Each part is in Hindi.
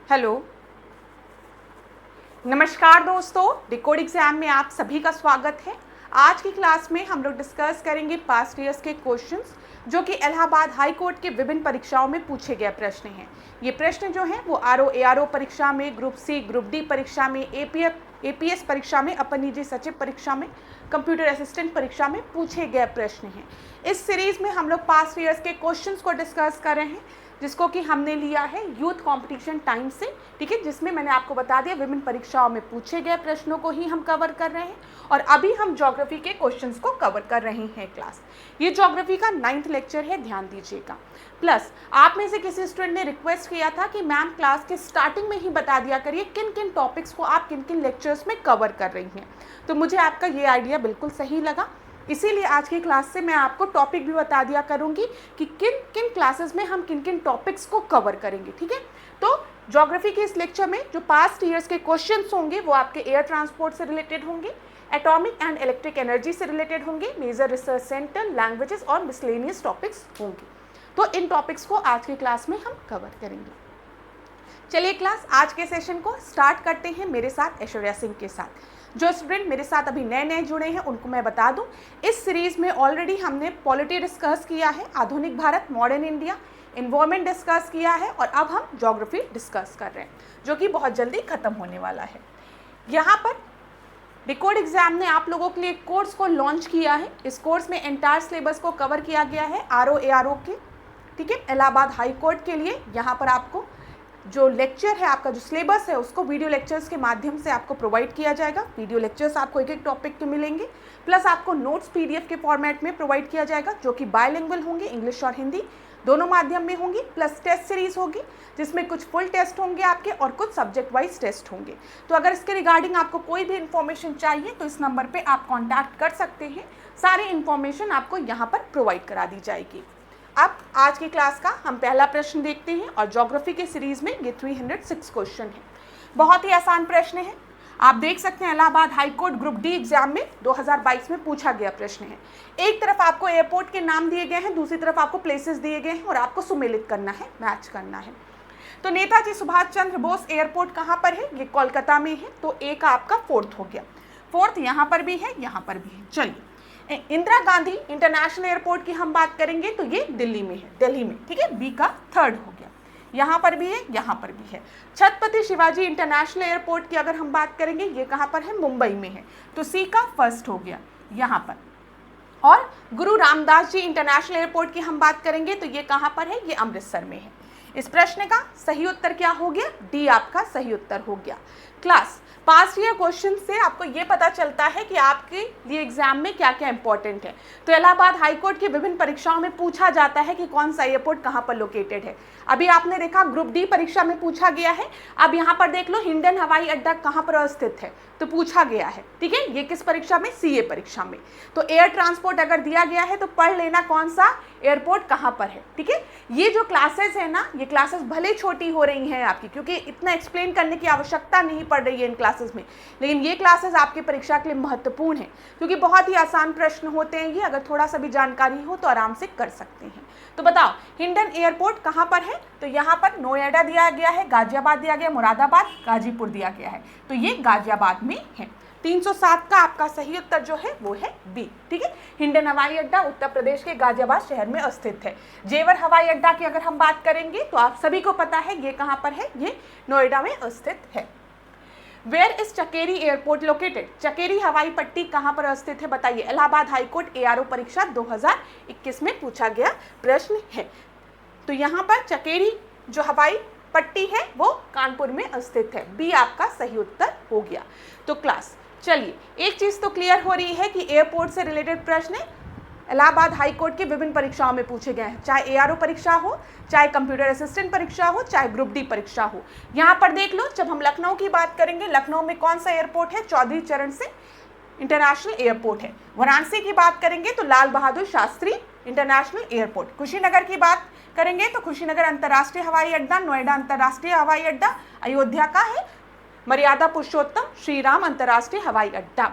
हेलो, नमस्कार दोस्तों, डिकोड एग्जाम में आप सभी का स्वागत है। आज की क्लास में हम लोग डिस्कस करेंगे पास्ट ईयर्स के क्वेश्चंस जो कि इलाहाबाद हाई कोर्ट के विभिन्न परीक्षाओं में पूछे गए प्रश्न हैं। ये प्रश्न जो हैं वो आरओ एआरओ परीक्षा में, ग्रुप सी, ग्रुप डी परीक्षा में, एपीएस परीक्षा में, अपर निजी सचिव परीक्षा में, कंप्यूटर असिस्टेंट परीक्षा में पूछे गए प्रश्न हैं। इस सीरीज में हम लोग पास्ट ईयर्स के क्वेश्चंस को डिस्कस कर रहे हैं, जिसको कि हमने लिया है यूथ कंपटीशन टाइम से, ठीक है, जिसमें मैंने आपको बता दिया विभिन्न परीक्षाओं में पूछे गए प्रश्नों को ही हम कवर कर रहे हैं। और अभी हम ज्योग्राफी के क्वेश्चंस को कवर कर रहे हैं क्लास। ये ज्योग्राफी का 9th लेक्चर है, ध्यान दीजिएगा। प्लस आप में से किसी स्टूडेंट ने रिक्वेस्ट किया था कि मैम क्लास के स्टार्टिंग में ही बता दिया करिए किन किन टॉपिक्स को आप किन किन लेक्चर्स में कवर कर रही हैं। तो मुझे आपका ये आइडिया बिल्कुल सही लगा, इसीलिए आज की क्लास से मैं आपको टॉपिक भी बता दिया करूंगी कि किन किन क्लासेस में हम किन किन टॉपिक्स को कवर करेंगे, ठीक है। तो ज्योग्राफी के इस लेक्चर में जो पास्ट ईयर्स के क्वेश्चंस होंगे वो आपके एयर ट्रांसपोर्ट से रिलेटेड होंगे, एटॉमिक एंड इलेक्ट्रिक एनर्जी से रिलेटेड होंगे, मेजर रिसर्च सेंटर, लैंग्वेजेस और मिसलेनियस टॉपिक्स होंगे। तो इन टॉपिक्स को आज की क्लास में हम कवर करेंगे। चलिए क्लास आज के सेशन को स्टार्ट करते हैं मेरे साथ ऐश्वर्या सिंह के साथ। जो स्टूडेंट मेरे साथ अभी नए नए जुड़े हैं उनको मैं बता दूं, इस सीरीज में ऑलरेडी हमने पॉलिटी डिस्कस किया है, आधुनिक Bharat, modern India, environment discuss किया है और अब हम ज्योग्राफी डिस्कस कर रहे हैं, जो कि बहुत जल्दी खत्म होने वाला है। यहाँ पर डिकोड एग्जाम ने आप लोगों के लिए एक कोर्स को लॉन्च किया है। इस कोर्स में एंटायर सिलेबस को कवर किया गया है आरओ एआरओ के, ठीक है, इलाहाबाद हाई कोर्ट के लिए। यहाँ पर आपको जो लेक्चर है, आपका जो सिलेबस है, उसको वीडियो लेक्चर्स के माध्यम से आपको प्रोवाइड किया जाएगा। वीडियो लेक्चर्स आपको एक एक टॉपिक के मिलेंगे, प्लस आपको नोट्स पीडीएफ के फॉर्मेट में प्रोवाइड किया जाएगा, जो कि बायलिंगुअल होंगे, इंग्लिश और हिंदी दोनों माध्यम में होंगी। प्लस टेस्ट सीरीज होगी जिसमें कुछ फुल टेस्ट होंगे आपके और कुछ सब्जेक्ट वाइज टेस्ट होंगे। तो अगर इसके रिगार्डिंग आपको कोई भी इन्फॉर्मेशन चाहिए तो इस नंबर पर आप कॉन्टैक्ट कर सकते हैं। सारी इन्फॉर्मेशन आपको यहाँ पर प्रोवाइड करा दी जाएगी। अब आज की क्लास का हम पहला प्रश्न देखते हैं और ज्योग्राफी के सीरीज में ये 306 क्वेश्चन है। बहुत ही आसान प्रश्न है, आप देख सकते हैं Allahabad high court group D exam में 2022 में पूछा गया प्रश्न है। एक तरफ आपको एयरपोर्ट के नाम दिए गए हैं, दूसरी तरफ आपको प्लेसेस दिए गए हैं और आपको सुमेलित करना है, मैच करना है। तो नेताजी सुभाष चंद्र बोस एयरपोर्ट कहाँ पर है? ये कोलकाता में है, तो ए का आपका 4th हो गया। 4th यहाँ पर भी है, यहाँ पर भी है। चलिए इंदिरा गांधी इंटरनेशनल एयरपोर्ट की हम बात करेंगे तो ये दिल्ली में है, दिल्ली में, ठीक है, बी का 3rd हो गया। यहाँ पर भी है, यहाँ पर भी है। छत्रपति शिवाजी इंटरनेशनल एयरपोर्ट की अगर हम बात करेंगे, ये कहाँ पर है? मुंबई में है, तो सी का 1st हो गया यहाँ पर। और गुरु रामदास जी इंटरनेशनल एयरपोर्ट की हम बात करेंगे तो ये कहाँ पर है? ये अमृतसर में है। इस प्रश्न का सही उत्तर क्या हो गया? डी आपका सही उत्तर हो गया। क्लास पास्ट ईयर क्वेश्चन से आपको ये पता चलता है कि आपके लिए एग्जाम में क्या क्या इंपॉर्टेंट है। तो इलाहाबाद हाई कोर्ट की विभिन्न परीक्षाओं में पूछा जाता है कि कौन सा एयरपोर्ट कहाँ पर लोकेटेड है। अभी आपने देखा ग्रुप डी परीक्षा में पूछा गया है। अब यहाँ पर देख लो हिंडन हवाई अड्डा कहाँ पर स्थित है, तो पूछा गया है, ठीक है। ये किस परीक्षा में? सीए परीक्षा में। तो एयर ट्रांसपोर्ट अगर दिया गया है तो पढ़ लेना कौन सा एयरपोर्ट कहाँ पर है, ठीक है। ये जो क्लासेस है ना, ये क्लासेस भले छोटी हो रही हैं आपकी, क्योंकि इतना एक्सप्लेन करने की आवश्यकता नहीं पड़ रही है इन क्लासेस में, लेकिन ये क्लासेस आपकी परीक्षा के लिए महत्वपूर्ण है, क्योंकि बहुत ही आसान प्रश्न होते हैं ये। अगर थोड़ा सा भी जानकारी हो तो आराम से कर सकते हैं। तो बताओ हिंडन एयरपोर्ट कहाँ पर है? तो यहाँ पर नोएडा दिया गया है, गाजियाबाद दिया गया, मुरादाबाद, गाजीपुर दिया गया है, तो ये गाजियाबाद में है। 307 का आपका सही उत्तर जो है वो है बी, ठीक है। हिंडन हवाई अड्डा उत्तर प्रदेश के गाजियाबाद शहर में स्थित है। जेवर हवाई अड्डा की अगर हम बात करेंगे तो आप सभी को पता है ये कहाँ पर है? ये नोएडा में स्थित है। Where is Chakeri airport located? Chakeri हवाई पट्टी कहाँ पर स्थित है बताइए। इलाहाबाद हाई कोर्ट एआरओ परीक्षा 2021 में पूछा गया प्रश्न है। तो यहाँ पर चकेरी जो हवाई पट्टी है वो कानपुर में स्थित है, बी आपका सही उत्तर हो गया। तो क्लास चलिए एक चीज तो क्लियर हो रही है कि एयरपोर्ट से रिलेटेड प्रश्न इलाहाबाद हाई कोर्ट की विभिन्न परीक्षाओं में पूछे गए हैं, चाहे एआरओ परीक्षा हो, चाहे कंप्यूटर असिस्टेंट परीक्षा हो, चाहे ग्रुप डी परीक्षा हो। यहाँ पर देख लो, जब हम लखनऊ की बात करेंगे, लखनऊ में कौन सा एयरपोर्ट है? चौधरी चरण सिंह इंटरनेशनल एयरपोर्ट है। वाराणसी की बात करेंगे तो लाल बहादुर शास्त्री इंटरनेशनल एयरपोर्ट। कुशीनगर की बात करेंगे तो कुशीनगर अंतर्राष्ट्रीय हवाई अड्डा, नोएडा अंतर्राष्ट्रीय हवाई अड्डा, अयोध्या का है मर्यादा पुरुषोत्तम श्री राम अंतर्राष्ट्रीय हवाई अड्डा।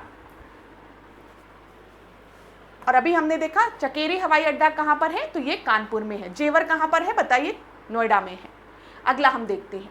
और अभी हमने देखा चकेरी हवाई अड्डा कहाँ पर है? तो ये कानपुर में है। जेवर कहाँ पर है बताइए? नोएडा में है। अगला हम देखते हैं,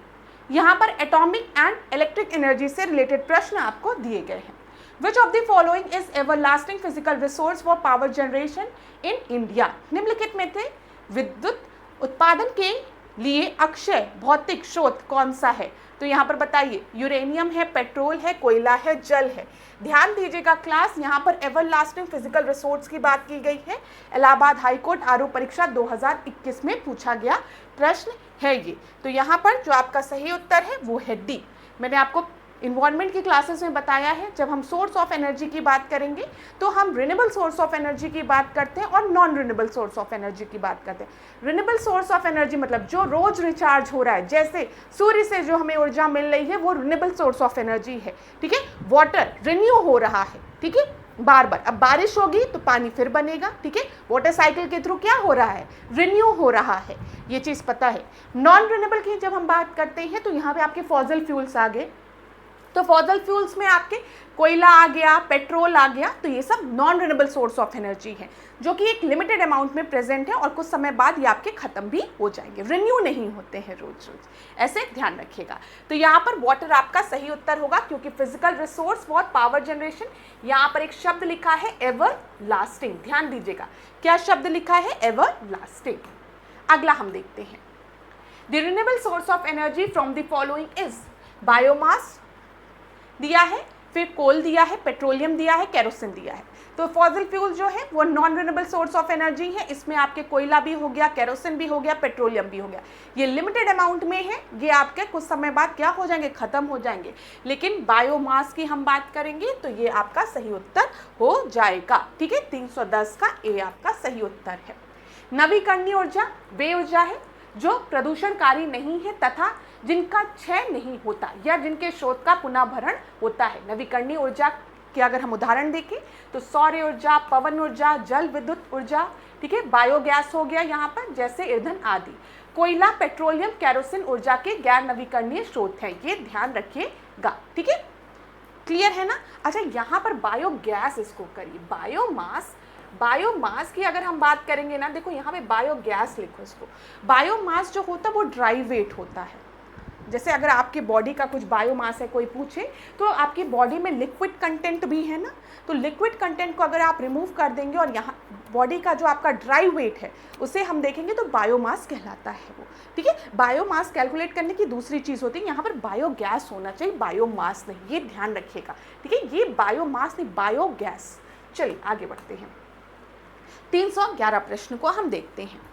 यहाँ पर एटॉमिक एंड इलेक्ट्रिक एनर्जी से रिलेटेड प्रश्न आपको दिए गए हैं। विच of the following is everlasting physical resource for power generation in India? निम्नलिखित में से विद्युत उत्पादन के लिए अक्षय भौतिक स्रोत कौन सा है? तो यहाँ पर बताइए, यूरेनियम है, पेट्रोल है, कोयला है, जल है। ध्यान दीजिएगा क्लास, यहाँ पर एवरलास्टिंग फिजिकल रिसोर्स की बात की गई है। इलाहाबाद हाईकोर्ट आरोप परीक्षा 2021 में पूछा गया प्रश्न है ये। तो यहाँ पर जो आपका सही उत्तर है वो है डी। मैंने आपको इन्वायरमेंट की क्लासेस में बताया है, जब हम सोर्स ऑफ एनर्जी की बात करेंगे तो हम रिन्यूएबल सोर्स ऑफ एनर्जी की बात करते हैं और non renewable source of energy की बात करते हैं। रिन्यूएबल सोर्स ऑफ एनर्जी मतलब जो रोज रिचार्ज हो रहा है, जैसे सूर्य से जो हमें ऊर्जा मिल रही है वो रिन्यूएबल सोर्स ऑफ एनर्जी है, ठीक है। वाटर रिन्यू हो रहा है, ठीक है, बार बार। अब बारिश होगी तो पानी फिर बनेगा, ठीक है। वाटर साइकिल के थ्रू क्या हो रहा है? रिन्यू हो रहा है, ये चीज़ पता है। नॉन रिन्यूएबल की जब हम बात करते हैं तो यहाँ पे आपके फॉसिल फ्यूल्स आ गए। तो फॉसिल फ्यूल्स में आपके कोयला आ गया, पेट्रोल आ गया, तो ये सब non renewable source of energy है जो कि एक लिमिटेड अमाउंट में प्रेजेंट है और कुछ समय बाद ये आपके खत्म भी हो जाएंगे, रिन्यू नहीं होते हैं रोज रोज, ऐसे ध्यान रखिएगा। तो यहाँ पर वाटर आपका सही उत्तर होगा, क्योंकि physical resource for power generation, यहाँ पर एक शब्द लिखा है एवर लास्टिंग। ध्यान दीजिएगा, क्या शब्द लिखा है? Ever lasting. अगला हम देखते हैं, the renewable source of energy from the following is biomass दिया है, फिर कोल दिया है, पेट्रोलियम दिया है, केरोसिन दिया है। तो फॉसिल फ्यूल जो है वो non renewable source of energy है, इसमें आपके कोयला भी हो गया, केरोसिन भी हो गया, पेट्रोलियम भी हो गया। ये लिमिटेड अमाउंट में है, ये आपके कुछ समय बाद क्या हो जाएंगे? खत्म हो जाएंगे। लेकिन बायोमास की हम बात करेंगे तो ये आपका सही उत्तर हो जाएगा, ठीक है। 310 का ए आपका सही उत्तर है। नवीकरणीय ऊर्जा वे ऊर्जा है जो प्रदूषणकारी नहीं है तथा जिनका क्षय नहीं होता या जिनके स्रोत का पुनः भरण होता है। नवीकरणीय ऊर्जा के अगर हम उदाहरण देखें तो सौर ऊर्जा, पवन ऊर्जा, जल विद्युत ऊर्जा, ठीक है, बायोगैस हो गया यहाँ पर, जैसे ईंधन आदि। कोयला, पेट्रोलियम, केरोसिन ऊर्जा के गैर नवीकरणीय स्रोत हैं, ये ध्यान रखिएगा, ठीक है। क्लियर है ना? अच्छा, यहाँ पर बायोगैस इसको करिए, बायोमास। बायोमास की अगर हम बात करेंगे ना, देखो यहाँ पे बायोगैस लिखो इसको। बायोमास जो होता है वो ड्राई वेट होता है। जैसे अगर आपकी बॉडी का कुछ बायोमास है, कोई पूछे तो आपकी बॉडी में लिक्विड कंटेंट भी है ना, तो लिक्विड कंटेंट को अगर आप रिमूव कर देंगे और यहाँ बॉडी का जो आपका ड्राई वेट है उसे हम देखेंगे तो बायोमास कहलाता है वो, ठीक है। बायोमास कैलकुलेट करने की दूसरी चीज़ होती है, यहाँ पर बायोगैस होना चाहिए, बायोमास नहीं, ये ध्यान रखिएगा, ठीक है। ये बायोमास नहीं, बायोगैस। चलिए आगे बढ़ते हैं, 311 प्रश्न को हम देखते हैं।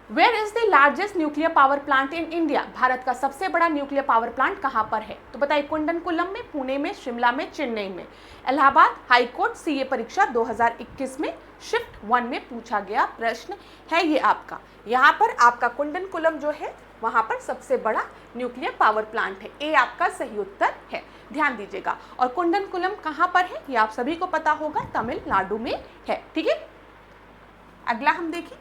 Where is the largest nuclear power plant in India? भारत का सबसे बड़ा न्यूक्लियर पावर प्लांट कहाँ पर है? तो बताइए, कुंडनकुलम में, पुणे में, शिमला में, चेन्नई में। इलाहाबाद हाईकोर्ट सीए परीक्षा 2021 में शिफ्ट 1 में पूछा गया प्रश्न है ये आपका। यहाँ पर आपका कुंडनकुलम जो है वहाँ पर सबसे बड़ा न्यूक्लियर पावर प्लांट है, ए आपका सही उत्तर है। ध्यान दीजिएगा, और कुंडनकुलम कहाँ पर है ये आप सभी को पता होगा, तमिलनाडु में है, ठीक है। अगला हम देखें,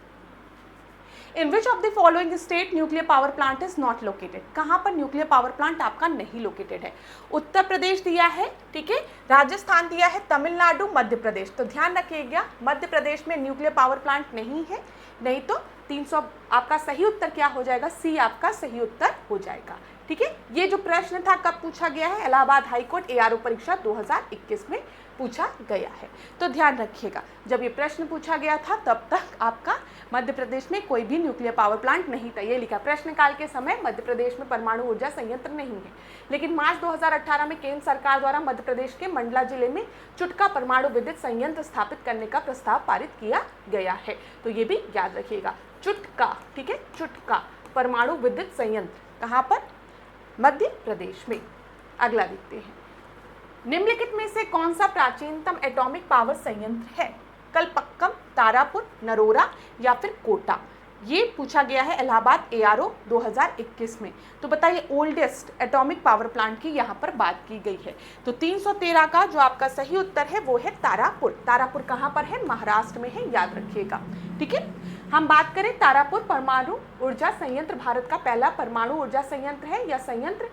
in which of the following state nuclear power plant is not located? कहाँ पर न्यूक्लियर पावर प्लांट आपका नहीं लोकेटेड है? उत्तर प्रदेश दिया है, ठीक है, राजस्थान दिया है, तमिलनाडु, मध्य प्रदेश। तो ध्यान रखिएगा, मध्य प्रदेश में न्यूक्लियर पावर प्लांट नहीं है, नहीं तो 300 आपका सही उत्तर क्या हो जाएगा? सी आपका सही उत्तर हो जाएगा, ठीक है। ये जो प्रश्न था कब पूछा गया है? इलाहाबाद हाईकोर्ट एआरओ परीक्षा 2021 में पूछा गया है। तो ध्यान रखिएगा, जब ये प्रश्न पूछा गया था तब तक आपका मध्य प्रदेश में कोई भी न्यूक्लियर पावर प्लांट नहीं था। ये लिखा, प्रश्नकाल के समय मध्य प्रदेश में परमाणु ऊर्जा संयंत्र नहीं है, लेकिन मार्च 2018 में केंद्र सरकार द्वारा मध्य प्रदेश के मंडला जिले में चुटका परमाणु विद्युत संयंत्र स्थापित करने का प्रस्ताव पारित किया गया है। तो ये भी याद रखिएगा, चुटका, ठीक है, चुटका परमाणु विद्युत संयंत्र कहाँ पर? मध्य प्रदेश में। अगला देखते हैं, निम्नलिखित में से कौन सा प्राचीनतम एटॉमिक पावर संयंत्र है? कलपक्कम, तारापुर, नरोरा या फिर कोटा? ये पूछा गया है इलाहाबाद एआरओ 2021 में। तो बताइए, ओल्डेस्ट एटॉमिक पावर प्लांट की यहाँ पर बात की गई है। तो 313 का जो आपका सही उत्तर है वो है तारापुर। तारापुर कहाँ पर है? महाराष्ट्र में है, याद रखिएगा, ठीक है। हम बात करें, तारापुर परमाणु ऊर्जा संयंत्र भारत का पहला परमाणु ऊर्जा संयंत्र है। यह संयंत्र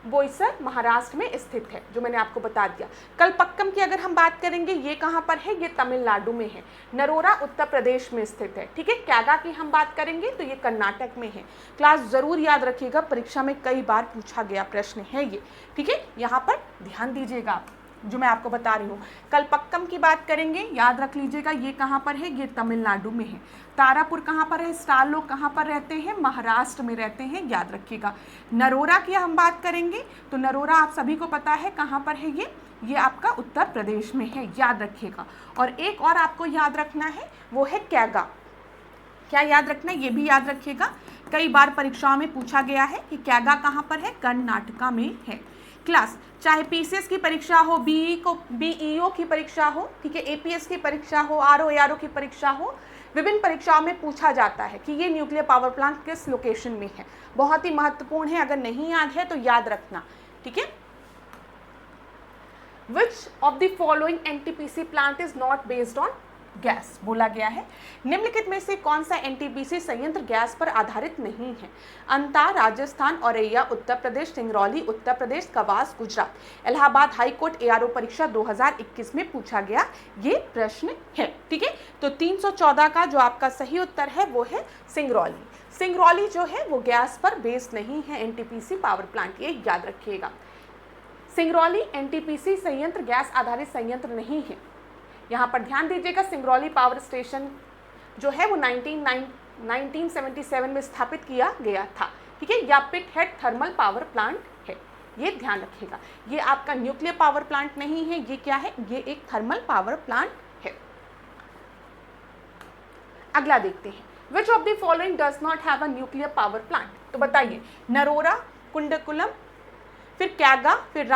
बोईसर महाराष्ट्र में स्थित है, जो मैंने आपको बता दिया। कलपक्कम की अगर हम बात करेंगे, ये कहाँ पर है, ये तमिलनाडु में है। नरोरा उत्तर प्रदेश में स्थित है, ठीक है। कैगा की हम बात करेंगे तो ये कर्नाटक में है। क्लास जरूर याद रखिएगा, परीक्षा में कई बार पूछा गया प्रश्न है ये, ठीक है। यहाँ पर ध्यान दीजिएगा आप, जो मैं आपको बता रही हूँ। कलपक्कम की बात करेंगे, याद रख लीजिएगा, ये कहाँ पर है, ये तमिलनाडु में है। तारापुर कहाँ पर है, स्टार लोग कहाँ पर रहते हैं, महाराष्ट्र में रहते हैं, याद रखिएगा। नरोरा की हम बात करेंगे तो नरोरा आप सभी को पता है कहाँ पर है, ये आपका उत्तर प्रदेश में है, याद रखिएगा। और एक और आपको याद रखना है, वो है कैगा। क्या याद रखना है, ये भी याद रखिएगा, कई बार परीक्षाओं में पूछा गया है कि कैगा कहाँ पर है, कर्नाटका में है। क्लास चाहे पीसीएस की परीक्षा हो, बीईओ की परीक्षा हो, ठीक है, एपीएस की परीक्षा हो, आरओ की परीक्षा हो, विभिन्न परीक्षाओं में पूछा जाता है कि ये न्यूक्लियर पावर प्लांट किस लोकेशन में है। बहुत ही महत्वपूर्ण है, अगर नहीं याद है तो याद रखना, ठीक है। Which of the following NTPC plant is not based on gas बोला गया है। निम्नलिखित में से कौन सा एनटीपीसी संयंत्र गैस पर आधारित नहीं है। Anta Rajasthan, Auraiya Uttar Pradesh, Singrauli Uttar Pradesh, Kawas Gujarat. Allahabad high court ARO परीक्षा 2021 में पूछा गया ये प्रश्न है, ठीक है। तो 314 का जो आपका सही उत्तर है वो है सिंगरौली। सिंगरौली जो है वो गैस पर बेस्ड नहीं है एनटीपीसी पावर प्लांट, ये याद रखिएगा। सिंगरौली एनटीपीसी संयंत्र गैस आधारित संयंत्र नहीं है। यहाँ पर ध्यान दीजिएगा, सिंगरौली पावर स्टेशन जो है वो 1977 में स्थापित किया गया था, ठीक है। या पिट हेड थर्मल पावर प्लांट है, ये ध्यान रखिएगा। ये आपका न्यूक्लियर पावर प्लांट नहीं है, ये क्या है, ये एक थर्मल पावर प्लांट है। अगला देखते हैं, विच of the following does not have a nuclear power plant. तो बताइए, नरोरा, कुंडकुलम, फिर कैगा, फिर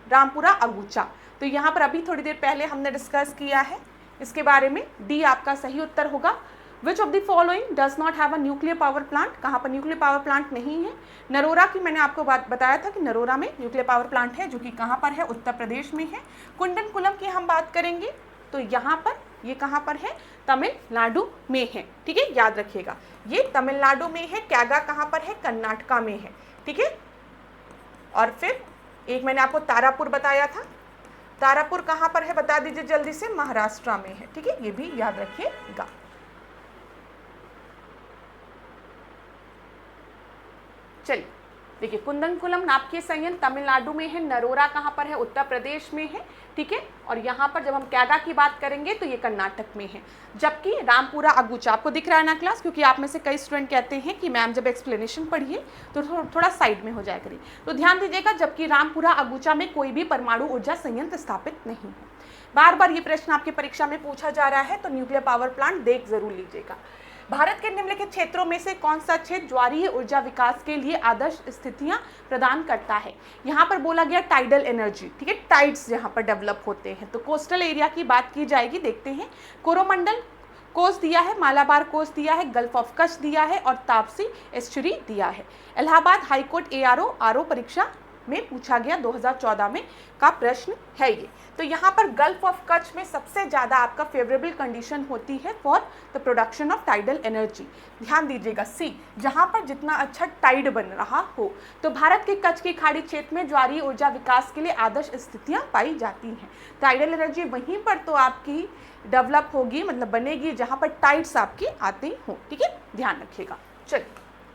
रामपुरा अगुचा। तो यहाँ पर अभी थोड़ी देर पहले हमने डिस्कस किया है इसके बारे में, डी आपका सही उत्तर होगा। विच of the following does not have a nuclear power plant, कहाँ पर न्यूक्लियर पावर प्लांट नहीं है। नरोरा की मैंने आपको बताया था कि नरोरा में न्यूक्लियर पावर प्लांट है, जो कि कहाँ पर है, उत्तर प्रदेश में है। कुंडनकुलम की हम बात करेंगे तो यहाँ पर, ये कहाँ पर है, तमिलनाडु में है, ठीक है, याद रखिएगा, ये तमिलनाडु में है। कैगा कहाँ पर है, कर्नाटका में है, ठीक है। और फिर एक मैंने आपको तारापुर बताया था, तारापुर कहाँ पर है बता दीजिए जल्दी से, महाराष्ट्र में है, ठीक है, ये भी याद रखिएगा। चलिए देखिए, कुंदनकुलम नाभिकीय संयंत्र तमिलनाडु में है, नरोरा कहाँ पर है, उत्तर प्रदेश में है, ठीक है। और यहाँ पर जब हम कैगा की बात करेंगे तो ये कर्नाटक में है। जबकि रामपुरा अगुचा, आपको दिख रहा है ना क्लास, क्योंकि आप में से कई स्टूडेंट कहते हैं कि मैम जब एक्सप्लेनेशन पढ़िए तो थोड़ा साइड में हो जाया करिए। तो ध्यान दीजिएगा, जबकि रामपुरा अगुचा में कोई भी परमाणु ऊर्जा संयंत्र स्थापित नहीं है। बार बार ये प्रश्न आपकी परीक्षा में पूछा जा रहा है, तो न्यूक्लियर पावर प्लांट देख जरूर लीजिएगा। भारत के निम्नलिखित क्षेत्रों में से कौन सा क्षेत्र ज्वारीय ऊर्जा विकास के लिए आदर्श स्थितियां प्रदान करता है। यहाँ पर बोला गया टाइडल एनर्जी, ठीक है, टाइड्स यहाँ पर डेवलप होते हैं। तो कोस्टल एरिया की बात की जाएगी, देखते हैं। कोरोमंडल कोस्ट दिया है, मालाबार कोस्ट दिया है, गल्फ ऑफ कच्छ दिया है और तापसी एस्चुरी दिया है। इलाहाबाद हाईकोर्ट एआरओ परीक्षा में पूछा गया 2014 में का प्रश्न है ये। तो यहाँ पर गल्फ ऑफ कच्छ में सबसे ज़्यादा आपका फेवरेबल कंडीशन होती है for the production of tidal energy. ध्यान दीजिएगा, सी, जहाँ पर जितना अच्छा टाइड बन रहा हो। तो भारत के कच्छ की खाड़ी क्षेत्र में ज्वारीय ऊर्जा विकास के लिए आदर्श स्थितियाँ पाई जाती हैं। टाइडल एनर्जी वहीं पर तो आपकी डेवलप होगी, मतलब बनेगी, जहाँ पर टाइड्स आपकी आती हों, ठीक है, ध्यान रखिएगा। चलिए,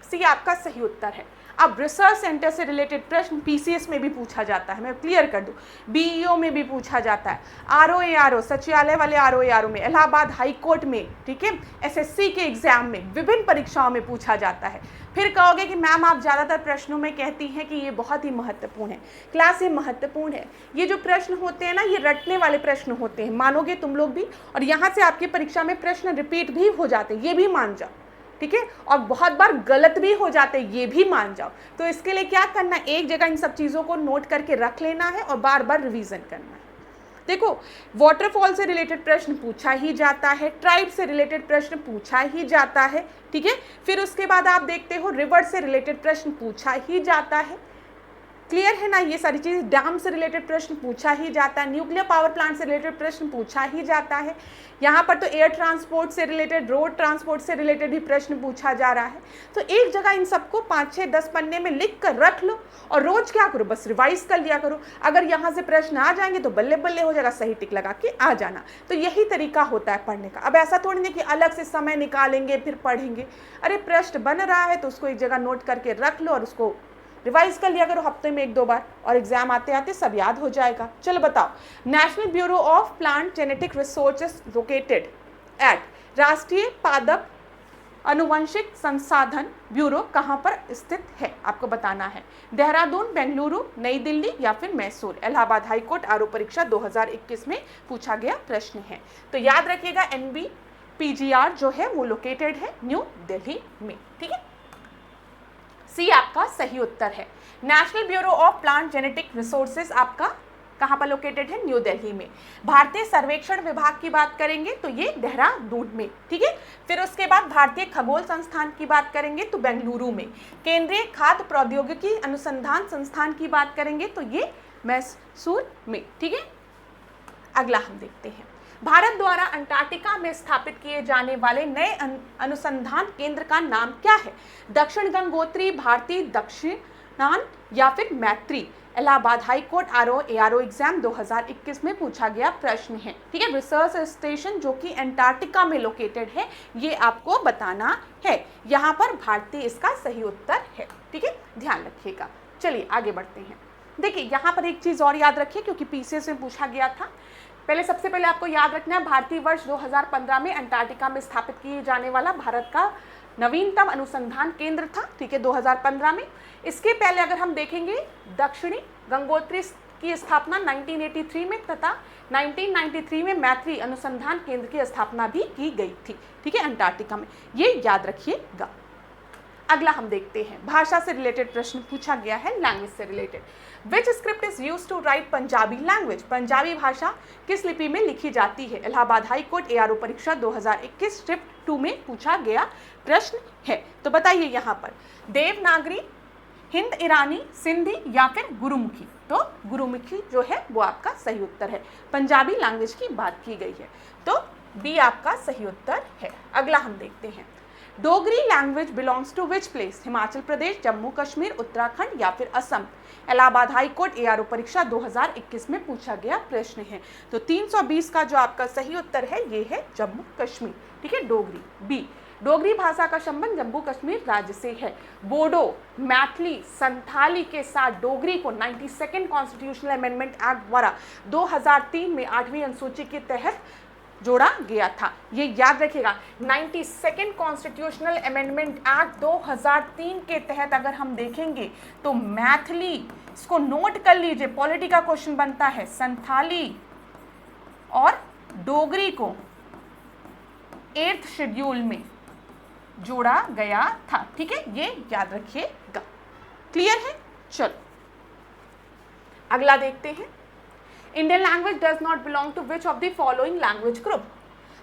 सी आपका सही उत्तर है। अब रिसर्च सेंटर से रिलेटेड प्रश्न पीसीएस में भी पूछा जाता है, मैं क्लियर कर दूं, बीईओ में भी पूछा जाता है, आरओ सचिवालय वाले आरओ में, इलाहाबाद हाई कोर्ट में, ठीक है, एसएससी के एग्जाम में, विभिन्न परीक्षाओं में पूछा जाता है। फिर कहोगे कि मैम आप ज़्यादातर प्रश्नों में कहती हैं कि ये बहुत ही महत्वपूर्ण है। क्लास ये महत्वपूर्ण है, ये जो प्रश्न होते हैं ना, ये रटने वाले प्रश्न होते हैं, मानोगे तुम लोग भी, और यहाँ से आपकी परीक्षा में प्रश्न रिपीट भी हो जाते हैं, ये भी मान जाओ, ठीक है, और बहुत बार गलत भी हो जाते हैं, ये भी मान जाओ। तो इसके लिए क्या करना है, एक जगह इन सब चीज़ों को नोट करके रख लेना है और बार बार रिवीजन करना है। देखो, वाटरफॉल से रिलेटेड प्रश्न पूछा ही जाता है, ट्राइब से रिलेटेड प्रश्न पूछा ही जाता है, ठीक है। फिर उसके बाद आप देखते हो रिवर से रिलेटेड प्रश्न पूछा ही जाता है, क्लियर है ना, ये सारी चीज़। डैम से रिलेटेड प्रश्न पूछा ही जाता है, न्यूक्लियर पावर प्लांट से रिलेटेड प्रश्न पूछा ही जाता है। यहाँ पर तो एयर ट्रांसपोर्ट से रिलेटेड, रोड ट्रांसपोर्ट से रिलेटेड भी प्रश्न पूछा जा रहा है। तो एक जगह इन सबको 5, 6, 10 पन्ने में लिख कर रख लो और रोज क्या करो, बस रिवाइज कर लिया करो। अगर यहाँ से प्रश्न आ जाएंगे तो बल्ले बल्ले हो जाएगा, सही टिक लगा के आ जाना। तो यही तरीका होता है पढ़ने का। अब ऐसा थोड़ी नहीं कि अलग से समय निकालेंगे फिर पढ़ेंगे। अरे प्रश्न बन रहा है तो उसको एक जगह नोट करके रख लो और उसको रिवाइज कर लिया करो हफ्ते में 1-2 बार, और एग्जाम आते आते सब याद हो जाएगा। चलो बताओ, national bureau of plant genetic resources located at, राष्ट्रीय पादप अनुवंशिक संसाधन ब्यूरो कहाँ पर स्थित है, आपको बताना है। देहरादून, बेंगलुरु, नई दिल्ली या फिर मैसूर। इलाहाबाद हाईकोर्ट आरोप परीक्षा 2021 में पूछा गया प्रश्न है। तो याद रखिएगा NBPGR जो है वो लोकेटेड है न्यू दिल्ली में। ठीक है, सी आपका सही उत्तर है। National bureau of plant genetic resources आपका कहाँ पर लोकेटेड है, न्यू दिल्ली में। भारतीय सर्वेक्षण विभाग की बात करेंगे तो ये देहरादून में। ठीक है, फिर उसके बाद भारतीय खगोल संस्थान की बात करेंगे तो बेंगलुरु में। केंद्रीय खाद्य प्रौद्योगिकी अनुसंधान संस्थान की बात करेंगे तो ये मैसूर में। ठीक है, अगला हम देखते हैं, भारत द्वारा अंटार्कटिका में स्थापित किए जाने वाले नए अनुसंधान केंद्र का नाम क्या है। दक्षिण गंगोत्री, भारतीय दक्षिणान या फिर मैत्री। इलाहाबाद हाईकोर्ट ARO एग्जाम 2021 में पूछा गया प्रश्न है। ठीक है, रिसर्च स्टेशन जो कि अंटार्कटिका में लोकेटेड है, ये आपको बताना है। यहाँ पर भारतीय इसका सही उत्तर है। ठीक है, ध्यान रखिएगा। चलिए आगे बढ़ते हैं। देखिए यहाँ पर एक चीज और याद रखिए क्योंकि PCS में पूछा गया था। पहले सबसे पहले आपको याद रखना है, भारतीय वर्ष 2015 में अंटार्कटिका में स्थापित किए जाने वाला भारत का नवीनतम अनुसंधान केंद्र था। ठीक है, 2015 में। इसके पहले अगर हम देखेंगे, दक्षिणी गंगोत्री की स्थापना 1983 में तथा 1993 में मैत्री अनुसंधान केंद्र की स्थापना भी की गई थी। ठीक है, अंटार्कटिका में, ये याद रखिएगा। अगला हम देखते हैं, भाषा से रिलेटेड प्रश्न पूछा गया है, लैंग्वेज से रिलेटेड। Which script is use to write Punjabi language, Punjabi भाषा किस लिपि में लिखी जाती है। इलाहाबाद हाईकोर्ट ARO परीक्षा 2021 स्क्रिप्ट 2 में पूछा गया प्रश्न है। तो बताइए यहाँ पर, देवनागरी, हिंद ईरानी, सिंधी या फिर गुरुमुखी। तो गुरुमुखी जो है वो आपका सही उत्तर है। पंजाबी लैंग्वेज की बात की गई है, तो B आपका सही उत्तर है। अगला हम देखते हैं, Dogri language belongs to which place, Himachal Pradesh, Jammu Kashmir, Uttarakhand या फिर असम। इलाहाबाद हाईकोर्ट ARO परीक्षा 2021 में पूछा गया प्रश्न है। तो 320 का जो आपका सही उत्तर है ये है जम्मू कश्मीर। ठीक है, डोगरी B। डोगरी भाषा का संबंध जम्मू कश्मीर राज्य से है। बोडो, मैथिली, संथाली के साथ डोगरी को 92nd कॉन्स्टिट्यूशनल अमेंडमेंट एक्ट द्वारा 2003 में 8वीं अनुसूची के तहत जोड़ा गया था। ये याद रखिएगा, 92nd कॉन्स्टिट्यूशनल अमेंडमेंट एक्ट 2003 के तहत अगर हम देखेंगे तो मैथिली, इसको नोट कर लीजिए, पॉलिटी का क्वेश्चन बनता है, संथाली और डोगरी को 8th शेड्यूल में जोड़ा गया था। ठीक है, ये याद रखिएगा। क्लियर है? चलो अगला देखते हैं, Indian language does not belong to which of the following language group?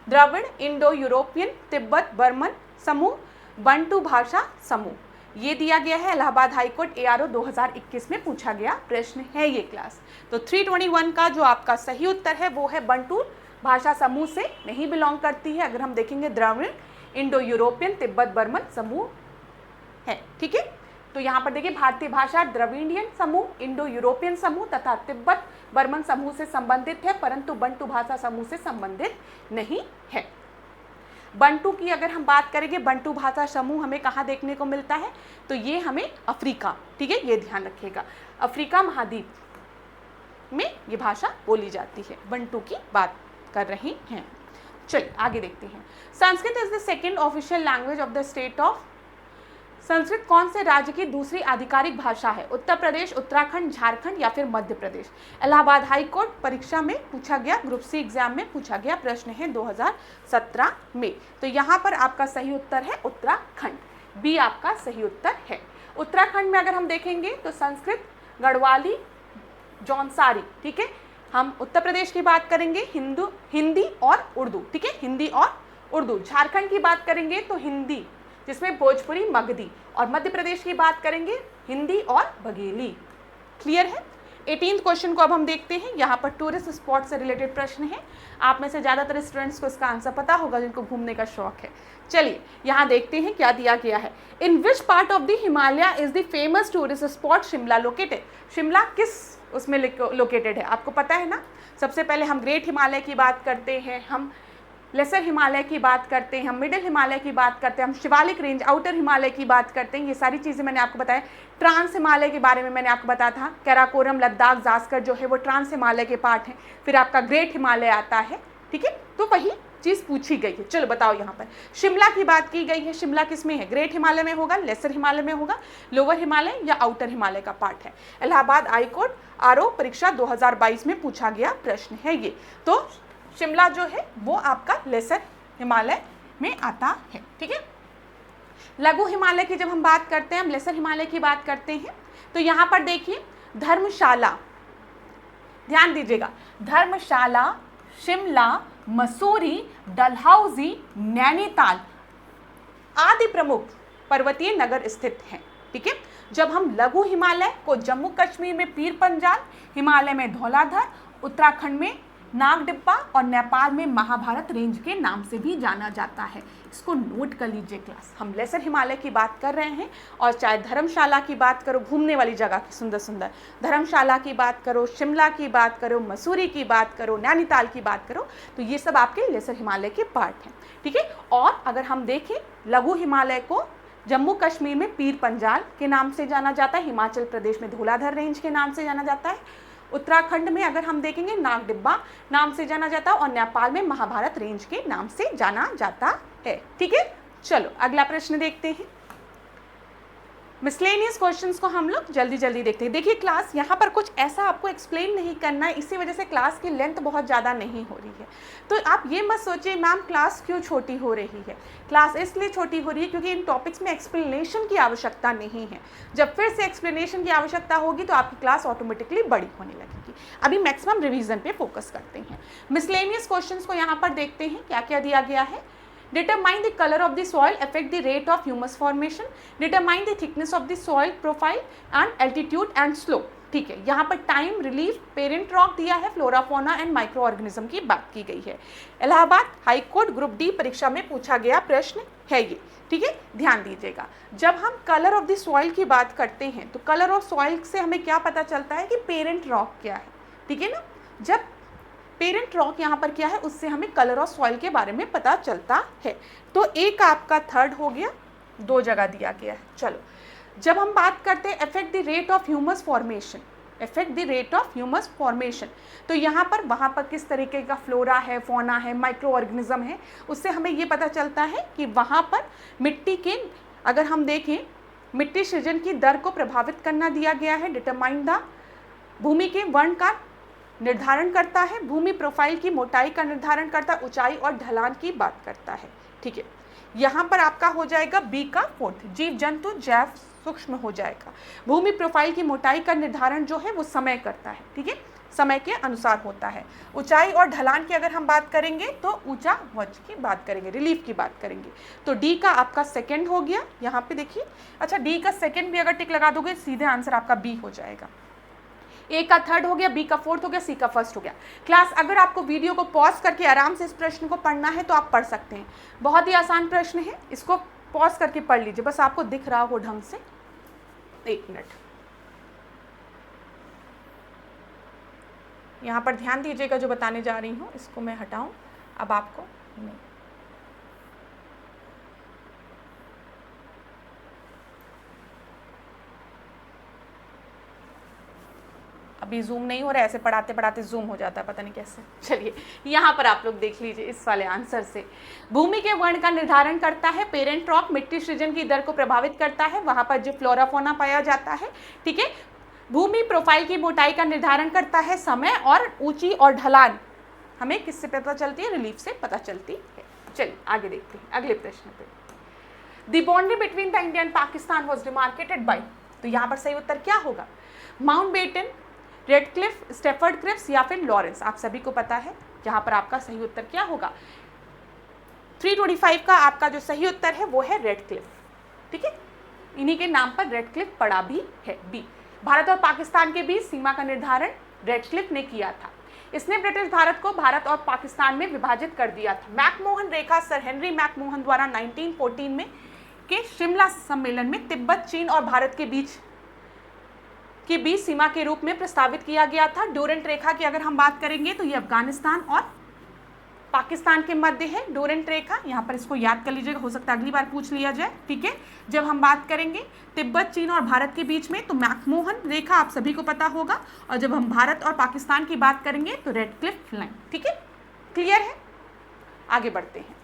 Dravid, Indo European, Tibet Burman समूह, बंटू भाषा समूह। ये दिया गया है, इलाहाबाद हाईकोर्ट ARO 2021 में पूछा गया प्रश्न है ये क्लास। तो 321 का जो आपका सही उत्तर है वो है बंटू भाषा समूह से नहीं बिलोंग करती है। अगर हम देखेंगे Dravid, Indo European, Tibet Burman समूह है। ठीक है, तो यहाँ पर देखिए, भारतीय भाषा द्रविडियन समूह, इंडो यूरोपियन समूह तथा तिब्बत बर्मन समूह से संबंधित है, परंतु बंटू भाषा समूह से संबंधित नहीं है। बंटू की अगर हम बात करेंगे, बंटू भाषा समूह हमें कहाँ देखने को मिलता है, तो ये हमें अफ्रीका, ठीक है, ये ध्यान रखिएगा, अफ्रीका महाद्वीप में ये भाषा बोली जाती है। बंटू की बात कर रही हैं। चलिए आगे देखते हैं, Sanskrit is the second official language of the state of, Sanskrit कौन से राज्य की दूसरी आधिकारिक भाषा है। उत्तर प्रदेश, उत्तराखंड, झारखंड या फिर मध्य प्रदेश। इलाहाबाद हाईकोर्ट परीक्षा में पूछा गया, ग्रुप C एग्जाम में पूछा गया प्रश्न है 2017 में। तो यहाँ पर आपका सही उत्तर है उत्तराखंड, B आपका सही उत्तर है। उत्तराखंड में अगर हम देखेंगे तो संस्कृत, गढ़वाली, जौनसारी। ठीक है, हम उत्तर प्रदेश की बात करेंगे हिंदी और उर्दू। ठीक है, हिंदी और उर्दू। झारखंड की बात करेंगे तो हिंदी जिसमें भोजपुरी, मगधी, और मध्य प्रदेश की बात करेंगे हिंदी और बघेली। क्लियर है। 18th क्वेश्चन को अब हम देखते हैं। यहाँ पर टूरिस्ट स्पॉट से रिलेटेड प्रश्न है। आप में से ज़्यादातर स्टूडेंट्स को इसका आंसर पता होगा जिनको घूमने का शौक है। चलिए यहाँ देखते हैं क्या दिया गया है। In which part of the Himalaya is the famous tourist spot Shimla located. Shimla किस उसमें लोकेटेड है आपको पता है ना। सबसे पहले हम ग्रेट हिमालय की बात करते हैं, हम लेसर हिमालय की बात करते हैं, हम मिडिल हिमालय की बात करते हैं, हम शिवालिक रेंज आउटर हिमालय की बात करते हैं। ये सारी चीज़ें मैंने आपको बताया। ट्रांस हिमालय के बारे में मैंने आपको बताया था। कैराकोरम, लद्दाख, जास्कर जो है वो ट्रांस हिमालय के पार्ट हैं। फिर आपका ग्रेट हिमालय आता है, ठीक है। तो वही चीज़ पूछी गई है। चलो बताओ, यहाँ पर शिमला की बात की गई है। शिमला किस में है? ग्रेट हिमालय में होगा, लेसर हिमालय में होगा, लोअर हिमालय या आउटर हिमालय का पार्ट है। इलाहाबाद हाई कोर्ट आरओ परीक्षा 2022 में पूछा गया प्रश्न है ये। तो शिमला जो है वो आपका लेसर हिमालय में आता है, ठीक है। लघु हिमालय की जब हम बात करते हैं, हम लेसर हिमालय की बात करते हैं, तो यहाँ पर देखिए धर्मशाला, ध्यान दीजिएगा, धर्मशाला, शिमला, मसूरी, डलहौजी, नैनीताल आदि प्रमुख पर्वतीय नगर स्थित हैं, ठीक है। जब हम लघु हिमालय को जम्मू कश्मीर में पीर पंजाल, हिमालय में धौलाधर, उत्तराखंड में नागडिब्बा और नेपाल में महाभारत रेंज के नाम से भी जाना जाता है। इसको नोट कर लीजिए क्लास। हम लेसर हिमालय की बात कर रहे हैं, और चाहे धर्मशाला की बात करो, घूमने वाली जगह की सुंदर सुंदर, धर्मशाला की बात करो, शिमला की बात करो, मसूरी की बात करो, नैनीताल की बात करो, तो ये सब आपके लेसर हिमालय के पार्ट हैं, ठीक है। और अगर हम देखें लघु हिमालय को जम्मू कश्मीर में पीर पंजाल के नाम से जाना जाता है, हिमाचल प्रदेश में धौलाधर रेंज के नाम से जाना जाता है, उत्तराखंड में अगर हम देखेंगे नागडिब्बा नाम से जाना जाता है, और नेपाल में महाभारत रेंज के नाम से जाना जाता है, ठीक है। चलो अगला प्रश्न देखते हैं। मिसलेनियस क्वेश्चंस को हम लोग जल्दी जल्दी देखते हैं। देखिए क्लास, यहाँ पर कुछ ऐसा आपको एक्सप्लेन नहीं करना है, इसी वजह से क्लास की लेंथ बहुत ज़्यादा नहीं हो रही है। तो आप ये मत सोचिए मैम क्लास क्यों छोटी हो रही है। क्लास इसलिए छोटी हो रही है क्योंकि इन टॉपिक्स में एक्सप्लेनेशन की आवश्यकता नहीं है। जब फिर से एक्सप्लेनेशन की आवश्यकता होगी तो आपकी क्लास ऑटोमेटिकली बड़ी होने लगेगी। अभी मैक्सिमम रिवीजन पे फोकस करते हैं। मिसलेनियस क्वेश्चंस को यहाँ पर देखते हैं क्या क्या दिया गया है। Determine the color of the soil, affect the rate of humus formation, determine the thickness of the soil profile and altitude and slope, ठीक है। यहाँ पर टाइम, रिलीफ, पेरेंट रॉक दिया है, flora fauna and micro organism की बात की गई है। Allahabad high court group D परीक्षा में पूछा गया प्रश्न है ये, ठीक है। ध्यान दीजिएगा, जब हम कलर ऑफ द सॉइल की बात करते हैं तो कलर ऑफ सॉइल से हमें क्या पता चलता है कि पेरेंट रॉक क्या है, ठीक है ना। जब पेरेंट रॉक यहाँ पर क्या है, उससे हमें कलर ऑफ सॉइल के बारे में पता चलता है। तो एक आपका थर्ड हो गया, दो जगह दिया गया है। चलो जब हम बात करते हैं affect the rate of humus formation, affect the rate of humus formation, तो यहाँ पर वहाँ पर किस तरीके का फ्लोरा है, फोना है, माइक्रो ऑर्गेनिज्म है, उससे हमें ये पता चलता है कि वहाँ पर मिट्टी के, अगर हम देखें मिट्टी सृजन की दर को प्रभावित करना दिया गया है। डिटरमाइन द, भूमि के वर्ण का निर्धारण करता है, भूमि प्रोफाइल की मोटाई का निर्धारण करता है, ऊंचाई और ढलान की बात करता है, ठीक है। यहाँ पर आपका हो जाएगा बी का फोर्थ, जीव जंतु जैव सूक्ष्म हो जाएगा। भूमि प्रोफाइल की मोटाई का निर्धारण जो है वो समय करता है, ठीक है, समय के अनुसार होता है। ऊंचाई और ढलान की अगर हम बात करेंगे तो ऊंचा वज्र की बात करेंगे, रिलीफ की बात करेंगे। तो डी का आपका सेकंड हो गया, यहाँ पे देखिए। अच्छा डी का सेकंड भी अगर टिक लगा दोगे सीधे आंसर आपका बी हो जाएगा। ए का थर्ड हो गया, बी का फोर्थ हो गया, सी का फर्स्ट हो गया। क्लास अगर आपको वीडियो को पॉज करके आराम से इस प्रश्न को पढ़ना है तो आप पढ़ सकते हैं। बहुत ही आसान प्रश्न है, इसको पॉज करके पढ़ लीजिए, बस आपको दिख रहा हो ढंग से। एक मिनट यहाँ पर ध्यान दीजिएगा, जो बताने जा रही हूँ इसको मैं हटाऊं अब आपको नहीं। अभी जूम नहीं हो रहा है, ऐसे पढ़ाते पढ़ाते जूम हो जाता है, पता नहीं कैसे। चलिए यहाँ पर आप लोग देख लीजिए इस वाले आंसर से। भूमि के वर्ण का निर्धारण करता है, पेरेंट रॉक मिट्टी सृजन की दर को प्रभावित करता है, वहां पर जो फ्लोरा फोना पाया जाता है, ठीक है। भूमि प्रोफाइल की मोटाई का निर्धारण करता है समय, और ऊंची और ढलान हमें किससे पता चलती है, रिलीफ से पता चलती है। चलिए आगे देखते हैं अगले प्रश्न पे। The boundary between the India and Pakistan was demarcated by, तो यहाँ पर सही उत्तर क्या होगा, माउंटबेटन, रेडक्लिफ, स्टेफर्ड क्रिप्स या फिर लॉरेंस। आप सभी को पता है यहाँ पर आपका सही उत्तर क्या होगा। 325 का आपका जो सही उत्तर है वो है रेडक्लिफ, ठीक है। इन्हीं के नाम पर रेडक्लिफ पड़ा भी है, बी। भारत और पाकिस्तान के बीच सीमा का निर्धारण रेडक्लिफ ने किया था। इसने ब्रिटिश भारत को भारत और पाकिस्तान में विभाजित कर दिया था। मैकमोहन रेखा सर हेनरी मैकमोहन द्वारा 1914 में के शिमला सम्मेलन में तिब्बत, चीन और भारत के बीच सीमा के रूप में प्रस्तावित किया गया था। ड्यूरेंट रेखा की अगर हम बात करेंगे तो ये अफगानिस्तान और पाकिस्तान के मध्य है ड्यूरेंट रेखा। यहाँ पर इसको याद कर लीजिएगा, हो सकता है अगली बार पूछ लिया जाए, ठीक है। जब हम बात करेंगे तिब्बत, चीन और भारत के बीच में तो मैकमोहन रेखा आप सभी को पता होगा, और जब हम भारत और पाकिस्तान की बात करेंगे तो रेडक्लिफ लाइन, ठीक है। क्लियर है, आगे बढ़ते हैं।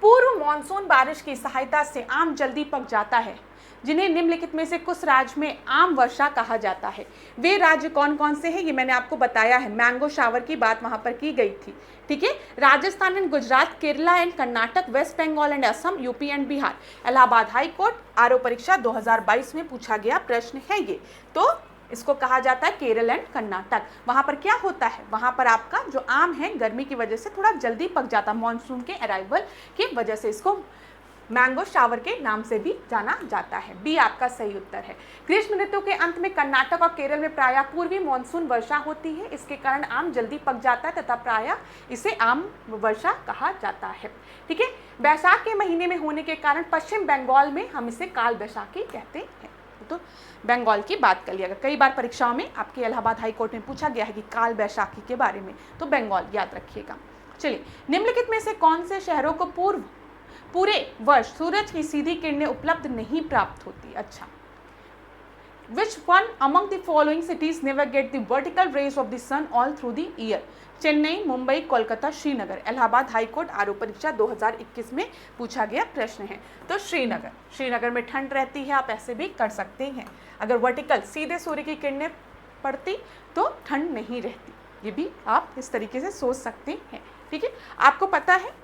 पूर्व मॉनसून बारिश की सहायता से आम जल्दी पक जाता है, जिन्हें निम्नलिखित में से कुछ राज्य में आम वर्षा कहा जाता है। वे राज्य कौन कौन से हैं ये मैंने आपको बताया है। मैंगो शावर की बात वहां पर की गई थी, ठीक है। Rajasthan and Gujarat, Kerala and Karnataka, West Bengal and Assam, UP and Bihar. Allahabad high court RO परीक्षा 2022 में पूछा गया प्रश्न है ये। तो इसको कहा जाता है केरल एंड कर्नाटक। वहां पर क्या होता है, वहां पर आपका जो आम है गर्मी की वजह से थोड़ा जल्दी पक जाता है, मानसून के अराइवल की वजह से इसको मैंगो शावर के नाम से भी जाना जाता है। बी आपका सही उत्तर है। ग्रीष्म ऋतु के अंत में कर्नाटक और केरल में प्रायः पूर्वी मानसून वर्षा होती है, इसके कारण आम जल्दी पक जाता है तथा प्रायः इसे आम वर्षा कहा जाता है, ठीक है। बैसाख के महीने में होने के कारण पश्चिम बंगाल में हम इसे काल बैसाखी कहते हैं। तो बंगाल की बात कर लिया, कई बार परीक्षाओं में आपके इलाहाबाद हाई कोर्ट में पूछा गया है कि काल बैसाखी के बारे में, तो बंगाल याद रखिएगा। चलिए, निम्नलिखित में से कौन से शहरों को पूरे वर्ष सूरज की सीधी किरणें उपलब्ध नहीं प्राप्त होती। अच्छा, Which one among the following cities never get the vertical rays of the sun all through the year? Chennai, Mumbai, Kolkata, Srinagar. Allahabad high court RO परीक्षा 2021 में पूछा गया प्रश्न है। तो श्रीनगर में ठंड रहती है, आप ऐसे भी कर सकते हैं। अगर वर्टिकल सीधे सूर्य की किरणें पड़ती तो ठंड नहीं रहती, ये भी आप इस तरीके से सोच सकते हैं, ठीक है। आपको पता है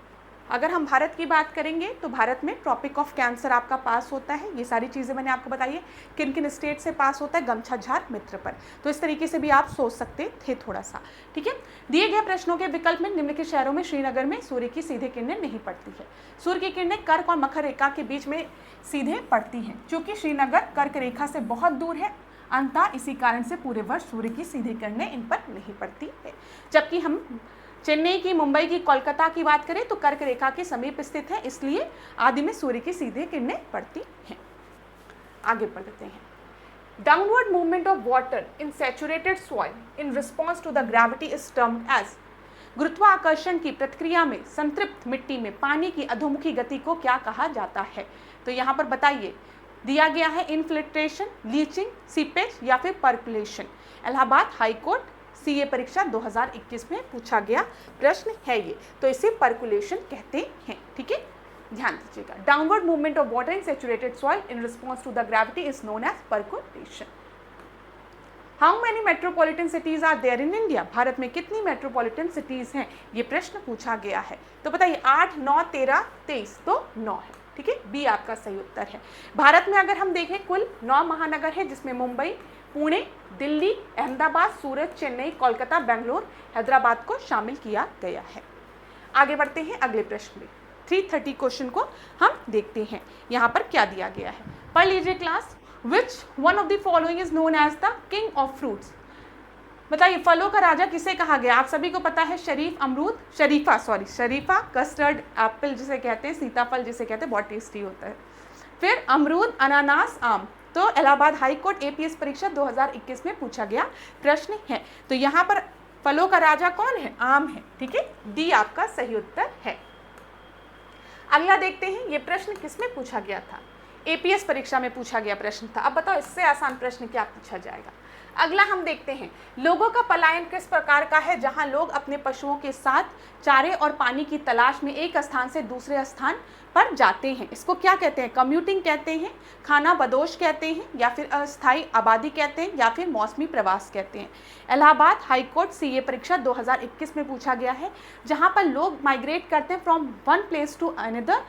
अगर हम भारत की बात करेंगे तो भारत में ट्रॉपिक ऑफ कैंसर आपका पास होता है, ये सारी चीज़ें मैंने आपको बताई है। किन किन स्टेट से पास होता है, गमछा झार मित्र पर। तो इस तरीके से भी आप सोच सकते थे थोड़ा सा, ठीक है। दिए गए प्रश्नों के विकल्प में निम्नलिखित शहरों में श्रीनगर में सूर्य की सीधे किरणें नहीं पड़ती है। सूर्य की किरणें कर्क और मकर रेखा के बीच में सीधे पड़ती हैं, क्योंकि श्रीनगर कर्क रेखा से बहुत दूर है, अंततः इसी कारण से पूरे वर्ष सूर्य की सीधी किरणें इन पर नहीं पड़ती है। जबकि हम चेन्नई की, मुंबई की, कोलकाता की बात करें तो कर्क रेखा के समीप स्थित है, इसलिए आदि में सूर्य की सीधे किरणें पड़ती हैं। आगे बढ़ते हैं। Downward movement of water in saturated soil in response to the gravity is termed as. गुरुत्वाकर्षण की प्रतिक्रिया में संतृप्त मिट्टी में पानी की अधोमुखी गति को क्या कहा जाता है। तो यहाँ पर बताइए, दिया गया है इनफिल्ट्रेशन, लीचिंग, सीपेज या फिर percolation. Allahabad high court CA परीक्षा 2021 में पूछा गया प्रश्न है ये। तो इसे पर्कुलेशन कहते हैं, ठीक है, ध्यान दीजिएगा। Downward movement of water in saturated soil in response to the gravity is known as percolation. How many metropolitan cities are there in India. भारत में कितनी मेट्रोपॉलिटन सिटीज हैं, ये प्रश्न पूछा गया है। तो बताइए 8, 9, 13, 23, तो 9 है, ठीक है। बी आपका सही उत्तर है। भारत में अगर हम देखें कुल 9 महानगर है, जिसमें मुंबई, पुणे, दिल्ली, अहमदाबाद, सूरत, चेन्नई, कोलकाता, बेंगलोर, हैदराबाद को शामिल किया गया है। आगे बढ़ते हैं अगले प्रश्न में। 330 क्वेश्चन को हम देखते हैं, यहाँ पर क्या दिया गया है, पढ़ लीजिए class. Which one of the following is known as the king of fruits. बताइए फलों का राजा किसे कहा गया। आप सभी को पता है शरीफा, कस्टर्ड एप्पल जिसे कहते हैं, सीताफल जिसे कहते हैं, बहुत टेस्टी होता है। फिर अमरूद, अनानास, आम। तो इलाहाबाद हाई कोर्ट एपीएस परीक्षा 2021 में पूछा गया प्रश्न है। तो यहाँ पर फलों का राजा कौन है, आम है, ठीक है। डी आपका सही उत्तर है। अगला देखते हैं, ये प्रश्न किसमें पूछा गया था, एपीएस परीक्षा में पूछा गया प्रश्न था। अब बताओ इससे आसान प्रश्न क्या पूछा जाएगा। अगला हम देखते हैं, लोगों का पलायन किस प्रकार का है, जहां लोग अपने पशुओं के साथ चारे और पानी की तलाश में एक स्थान से दूसरे स्थान पर जाते हैं। इसको क्या कहते हैं, कम्यूटिंग कहते हैं, खाना बदोश कहते हैं, या फिर अस्थायी आबादी कहते हैं, या फिर मौसमी प्रवास कहते हैं। इलाहाबाद हाई कोर्ट सीए परीक्षा 2021 में पूछा गया है, जहां पर लोग माइग्रेट करते हैं from one place to another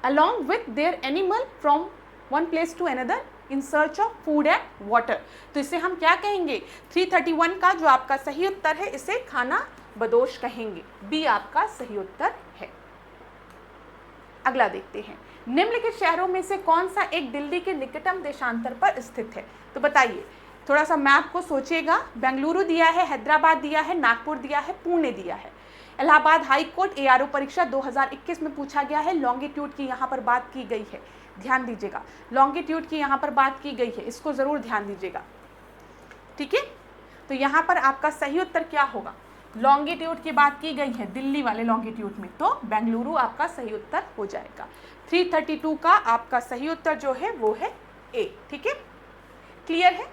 along with their animal from one place to another in search of food and water. तो इसे हम क्या कहेंगे, 331 का जो आपका सही उत्तर है, इसे खाना बदोश कहेंगे। बी आपका सही उत्तर है। अगला देखते हैं, निम्नलिखित शहरों में से कौन सा एक दिल्ली के निकटतम देशांतर पर स्थित है? तो बताइए, थोड़ा सा मैप को सोचिएगा। बेंगलुरु दिया है, हैदराबाद दिया है, नागपुर दिया है, पुणे दिया है। इलाहाबाद हाई कोर्ट एआरओ परीक्षा 2021 में पूछा गया है। लॉन्गिट्यूड की यहाँ पर बात की गई है, ध्यान दीजिएगा। लॉन्गिट्यूड की यहाँ पर बात की गई है, इसको जरूर ध्यान दीजिएगा, ठीक है। तो यहाँ पर आपका सही उत्तर क्या होगा? लॉन्गिट्यूड की बात की गई है दिल्ली वाले लॉन्गिट्यूड में, तो बेंगलुरु आपका सही उत्तर हो जाएगा। 332 का आपका सही उत्तर जो है वो है ए, ठीक है, क्लियर है।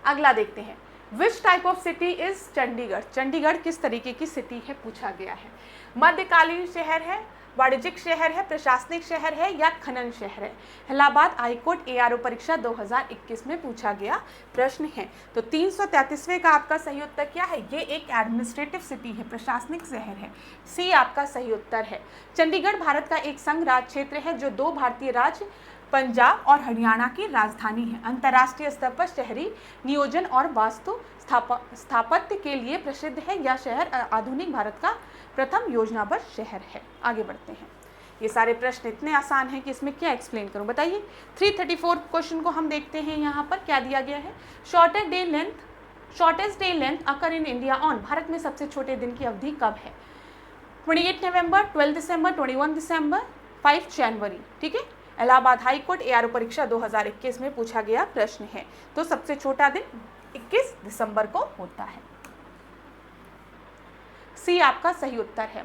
अगला देखते हैं, which type of city is Chandigarh? Chandigarh किस तरीके की सिटी है पूछा गया है। मध्यकालीन शहर है, वाणिज्यिक शहर है, प्रशासनिक शहर है या खनन शहर है? इलाहाबाद हाईकोर्ट एआरओ परीक्षा 2021 में पूछा गया प्रश्न है। तो 333वें का आपका सही उत्तर क्या है? ये एक एडमिनिस्ट्रेटिव सिटी है, प्रशासनिक शहर है। सी आपका सही उत्तर है। चंडीगढ़ भारत का एक संघ राज्य क्षेत्र है जो 2 भारतीय राज्य पंजाब और हरियाणा की राजधानी है। अंतर्राष्ट्रीय स्तर पर शहरी नियोजन और वास्तु स्थापत्य के लिए प्रसिद्ध है। यह शहर आधुनिक भारत का प्रथम योजनाबद्ध शहर है। आगे बढ़ते हैं। ये सारे प्रश्न इतने आसान हैं कि इसमें क्या एक्सप्लेन करूं, बताइए। 334 क्वेश्चन को हम देखते हैं। यहाँ पर क्या दिया गया है? Shortest day length occur in India on. Bharat में सबसे छोटे दिन की अवधि कब है? 28 नवंबर, 12 दिसंबर, 21 दिसंबर, 5 जनवरी, ठीक है। इलाहाबाद हाईकोर्ट एआरओ परीक्षा 2021 में पूछा गया प्रश्न है। तो सबसे छोटा दिन 21 दिसंबर को होता है। सी आपका सही उत्तर है।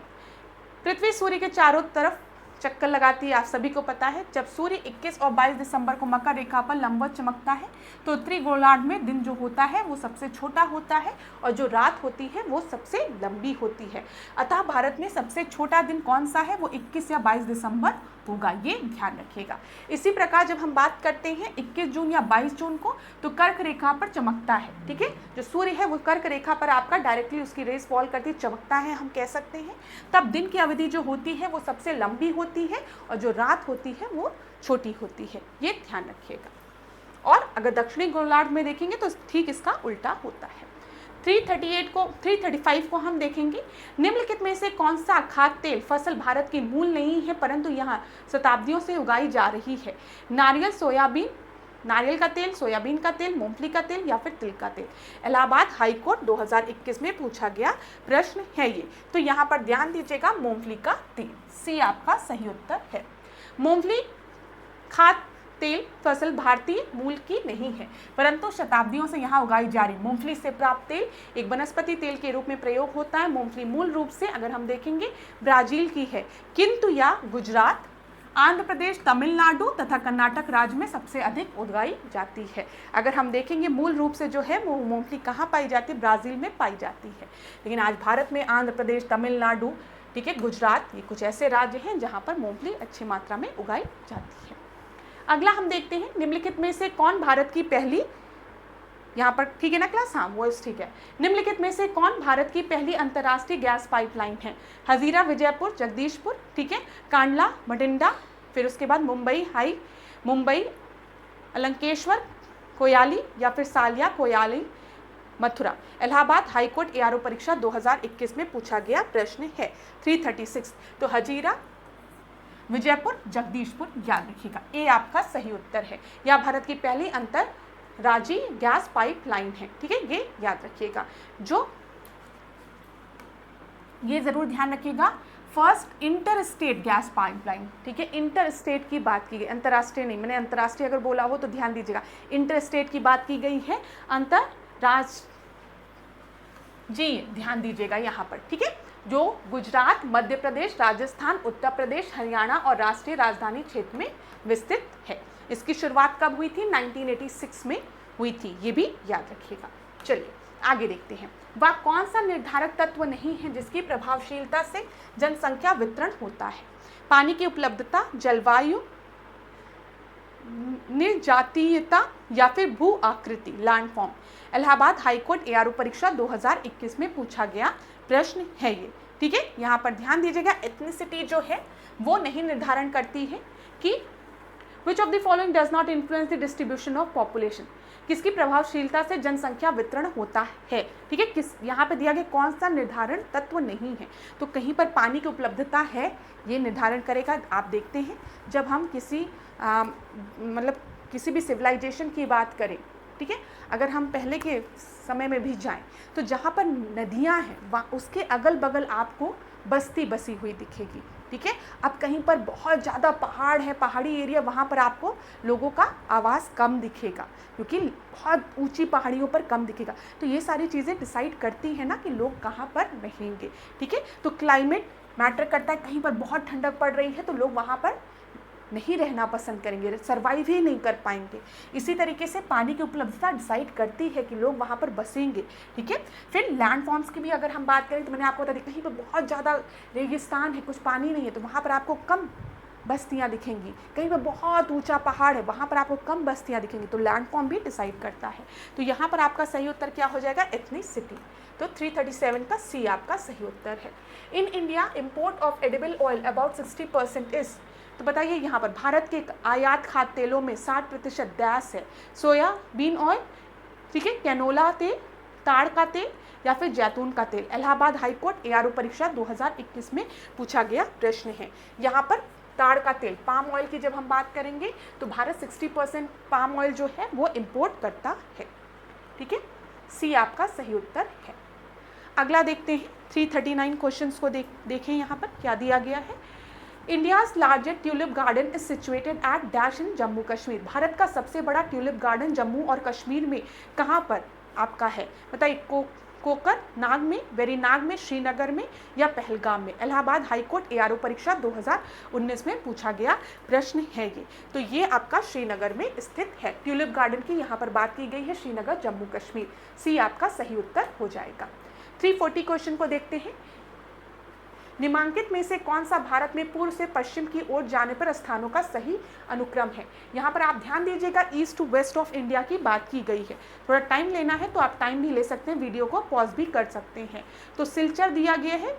पृथ्वी सूर्य के चारों तरफ चक्कर लगाती है, आप सभी को पता है। जब सूर्य 21 और 22 दिसंबर को मकर रेखा पर लंबवत चमकता है तो उत्तरी गोलार्ध में दिन जो होता है वो सबसे छोटा होता है और जो रात होती है वो सबसे लंबी होती है। अतः भारत में सबसे छोटा दिन कौन सा है? वो 21 या 22 दिसंबर होगा, ये ध्यान रखिएगा। इसी प्रकार जब हम बात करते हैं 21 जून या 22 जून को, तो कर्क रेखा पर चमकता है, ठीक है। जो सूर्य है वो कर्क रेखा पर आपका डायरेक्टली उसकी रेस फॉल करती चमकता है, हम कह सकते हैं। तब दिन की अवधि जो होती है वो सबसे लंबी होती है और जो रात होती है वो छोटी होती है, ये ध्यान रखिएगा। और अगर दक्षिणी गोलार्ध में देखेंगे तो ठीक इसका उल्टा होता है। 335 को हम देखेंगे। निम्नलिखित में से कौन सा खाद्य तेल फसल भारत की मूल नहीं है परंतु यहाँ शताब्दियों से उगाई जा रही है? नारियल, सोयाबीन, नारियल का तेल, सोयाबीन का तेल, मूंगफली का तेल या फिर तिल का तेल? इलाहाबाद हाईकोर्ट 2021 में पूछा गया प्रश्न है ये। तो यहाँ पर ध्यान दीजिएगा, मूंगफली का तेल। सी आपका सही उत्तर है। मूंगफली खाद्य तेल फसल भारतीय मूल की नहीं है परंतु शताब्दियों से यहाँ उगाई जा रही। मूंगफली से प्राप्त तेल एक वनस्पति तेल के रूप में प्रयोग होता है। मूंगफली मूल रूप से अगर हम देखेंगे ब्राजील की है, किंतु यह गुजरात, आंध्र प्रदेश, तमिलनाडु तथा कर्नाटक राज्य में सबसे अधिक उगाई जाती है। अगर हम देखेंगे मूल रूप से जो है वो मूंगफली कहाँ पाई जाती है? ब्राजील में पाई जाती है। लेकिन आज भारत में आंध्र प्रदेश, तमिलनाडु, ठीक है, गुजरात, ये कुछ ऐसे राज्य हैं जहाँ पर मूंगफली अच्छी मात्रा में उगाई जाती है। अगला हम देखते हैं, निम्नलिखित में से कौन भारत की पहली, यहाँ पर ठीक है ना क्लास? हाँ, वो ठीक है। निम्नलिखित में से कौन भारत की पहली अंतर्राष्ट्रीय गैस पाइपलाइन है? हजीरा, विजयपुर, जगदीशपुर, ठीक है, कांडला, भटिंडा, फिर उसके बाद मुंबई, अलंकेश्वर, कोयाली या फिर सालिया, कोयाली, मथुरा? इलाहाबाद हाईकोर्ट एआरओ परीक्षा 2021 में पूछा गया प्रश्न है। 336, तो हजीरा, विजयपुर, जगदीशपुर याद रखिएगा। ए आपका सही उत्तर है। यह भारत की पहली अंतरराज्यीय गैस पाइपलाइन है, ठीक है, ये याद रखिएगा। जो ये जरूर ध्यान रखिएगा, first inter state gas pipeline, ठीक है। इंटर स्टेट की बात की गई, अंतर्राष्ट्रीय नहीं, मैंने अंतर्राष्ट्रीय अगर बोला हो तो ध्यान दीजिएगा। इंटर स्टेट की बात की गई है, जी ध्यान दीजिएगा यहाँ पर, ठीक है। जो गुजरात, मध्य प्रदेश, राजस्थान, उत्तर प्रदेश, हरियाणा और राष्ट्रीय राजधानी क्षेत्र में विस्तृत है। इसकी शुरुआत कब हुई थी? 1986 में हुई थी, ये भी याद रखिएगा। चलिए आगे देखते हैं। वह कौन सा निर्धारक तत्व नहीं है जिसकी प्रभावशीलता से जनसंख्या वितरण होता है? पानी की उपलब्धता, जलवायु, निर्जातीयता या फिर भू आकृति, लैंडफॉर्म? इलाहाबाद हाईकोर्ट एआरओ परीक्षा 2021 में पूछा गया प्रश्न है ये, ठीक है। यहाँ पर ध्यान दीजिएगा, एथनिसिटी जो है वो नहीं निर्धारण करती है कि विच of the following does not influence the distribution of population, किसकी प्रभावशीलता से जनसंख्या वितरण होता है? ठीक है, किस यहाँ पे दिया गया कौन सा निर्धारण तत्व नहीं है, तो कहीं पर पानी की उपलब्धता है ये निर्धारण करेगा। आप देखते हैं जब हम किसी मतलब किसी भी सिविलाइजेशन की बात करें, ठीक है, अगर हम पहले के समय में भी जाएं तो जहाँ पर नदियाँ हैं वहाँ उसके अगल बगल आपको बस्ती बसी हुई दिखेगी, ठीक है। अब कहीं पर बहुत ज़्यादा पहाड़ है, पहाड़ी एरिया, वहाँ पर आपको लोगों का आवास कम दिखेगा क्योंकि बहुत ऊंची पहाड़ियों पर कम दिखेगा। तो ये सारी चीज़ें डिसाइड करती हैं ना कि लोग कहाँ पर रहेंगे, ठीक है। तो क्लाइमेट मैटर करता है, कहीं पर बहुत ठंडक पड़ रही है तो लोग वहाँ पर नहीं रहना पसंद करेंगे, सर्वाइव ही नहीं कर पाएंगे। इसी तरीके से पानी की उपलब्धता डिसाइड करती है कि लोग वहाँ पर बसेंगे, ठीक है। फिर लैंडफॉर्म्स की भी अगर हम बात करें तो मैंने आपको बता दी, कहीं पर बहुत ज़्यादा रेगिस्तान है, कुछ पानी नहीं है तो वहाँ पर आपको कम बस्तियाँ दिखेंगी, कहीं पर बहुत ऊंचा पहाड़ है वहाँ पर आपको कम बस्तियाँ दिखेंगी, तो लैंडफॉर्म भी डिसाइड करता है। तो यहाँ पर आपका सही उत्तर क्या हो जाएगा, एथनिसिटी। तो 337 का सी आपका सही उत्तर है। In India import of edible oil about 60% is, तो बताइए यहाँ पर भारत के आयात खाद्य तेलों में 60% डैश है, सोयाबीन ऑयल, ठीक है, कैनोला तेल, ताड़ का तेल या फिर जैतून का तेल। इलाहाबाद हाईकोर्ट एआरओ परीक्षा 2021 में पूछा गया प्रश्न है। यहाँ पर ताड़ का तेल, पाम ऑयल की जब हम बात करेंगे तो भारत 60% पाम ऑयल जो है वो इम्पोर्ट करता है, ठीक है। सी आपका सही उत्तर है। अगला देखते हैं 339 क्वेश्चंस को देखें यहाँ पर क्या दिया गया है। India's largest tulip garden is situated at dash in Jammu Kashmir. Bharat का सबसे बड़ा ट्यूलिप गार्डन जम्मू और कश्मीर में कहाँ पर आपका है, बताइए। कोकर नाग में, वेरीनाग में, श्रीनगर में या पहलगाम में। इलाहाबाद हाईकोर्ट एआरओ परीक्षा 2019 में पूछा गया प्रश्न है ये। तो ये आपका श्रीनगर में स्थित है। ट्यूलिप गार्डन की यहाँ पर बात की गई है, श्रीनगर जम्मू कश्मीर। सी आपका सही उत्तर हो जाएगा। 340 क्वेश्चन को देखते हैं। निम्नलिखित में से कौन सा भारत में पूर्व से पश्चिम की ओर जाने पर स्थानों का सही अनुक्रम है। यहाँ पर आप ध्यान दीजिएगा, east to west of India की बात की गई है। थोड़ा टाइम लेना है तो आप टाइम भी ले सकते हैं, वीडियो को पॉज भी कर सकते हैं। तो सिलचर दिया गया है,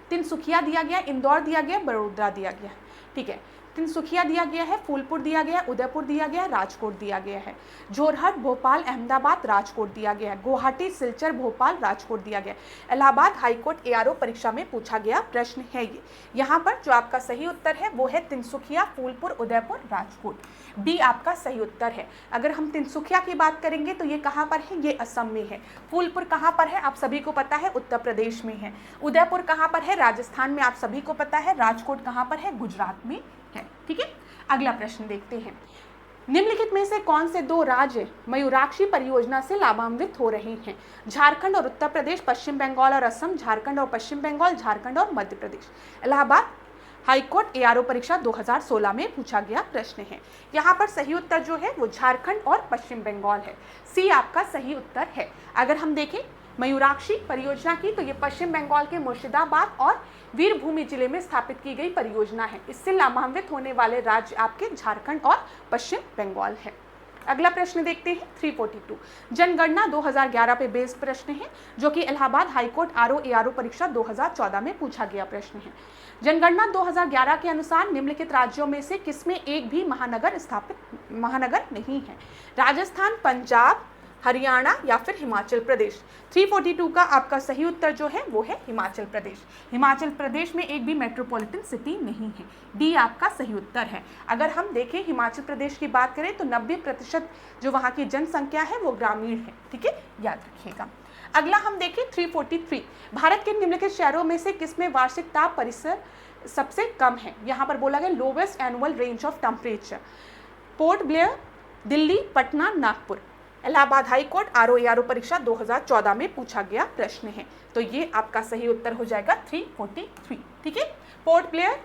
तिनसुखिया दिया गया, इंदौर दिया गया, बड़ौदा दिया गया, ठीक है। तिनसुखिया दिया गया है, फूलपुर दिया गया, उदयपुर दिया गया, राजकोट दिया गया है। जोरहट, भोपाल, अहमदाबाद, राजकोट दिया गया है। गुवाहाटी, सिलचर, भोपाल, राजकोट दिया गया। इलाहाबाद हाईकोर्ट एआरओ परीक्षा में पूछा गया प्रश्न है ये। यहाँ पर जो आपका सही उत्तर है वो है तिनसुखिया, फूलपुर, उदयपुर, राजकोट। बी आपका सही उत्तर है। अगर हम तिनसुखिया की बात करेंगे तो ये कहाँ पर है, ये असम में है। फूलपुर कहाँ पर है, आप सभी को पता है, उत्तर प्रदेश में है। उदयपुर कहाँ पर है, राजस्थान में, आप सभी को पता है। राजकोट कहाँ पर है, गुजरात में है, ठीक है। अगला प्रश्न देखते हैं। निम्नलिखित में से कौन से दो राज्य मयूराक्षी परियोजना से लाभान्वित हो रहे हैं। झारखंड और उत्तर प्रदेश, पश्चिम बंगाल और असम, झारखंड और पश्चिम बंगाल, झारखंड और मध्य प्रदेश। इलाहाबाद हाईकोर्ट एआरओ परीक्षा 2016 में पूछा गया प्रश्न है। यहाँ पर सही उत्तर जो है वो झारखंड और पश्चिम बंगाल है। सी आपका सही उत्तर है। अगर हम देखें मयूराक्षी परियोजना की तो ये पश्चिम बंगाल के मुर्शिदाबाद और वीरभूमि जिले में स्थापित की गई परियोजना है। इससे लाभान्वित होने वाले राज्य आपके झारखंड और पश्चिम बंगाल है। अगला प्रश्न देखते हैं 342। जनगणना 2011 पे बेस्ड प्रश्न है जो कि इलाहाबाद हाईकोर्ट आरओ एआरओ परीक्षा 2014 में पूछा गया प्रश्न है। जनगणना 2011 के अनुसार निम्नलिखित राज्यों में से किसमें एक भी महानगर नहीं है। राजस्थान, पंजाब, हरियाणा या फिर हिमाचल प्रदेश। 342 का आपका सही उत्तर जो है वो है हिमाचल प्रदेश। हिमाचल प्रदेश में एक भी मेट्रोपॉलिटन सिटी नहीं है। डी आपका सही उत्तर है। अगर हम देखें हिमाचल प्रदेश की बात करें तो 90% जो वहाँ की जनसंख्या है वो ग्रामीण है, ठीक है, याद रखिएगा। अगला हम देखें 343। भारत के निम्नलिखित शहरों में से किसमें वार्षिक ताप परिसर सबसे कम है। यहाँ पर बोला गया lowest annual range of temperature. Port Blair, Delhi, Patna, Nagpur. Allahabad high court RO ARO परीक्षा 2014 में पूछा गया प्रश्न है। तो ये आपका सही उत्तर हो जाएगा 343, ठीक है। पोर्ट ब्लेयर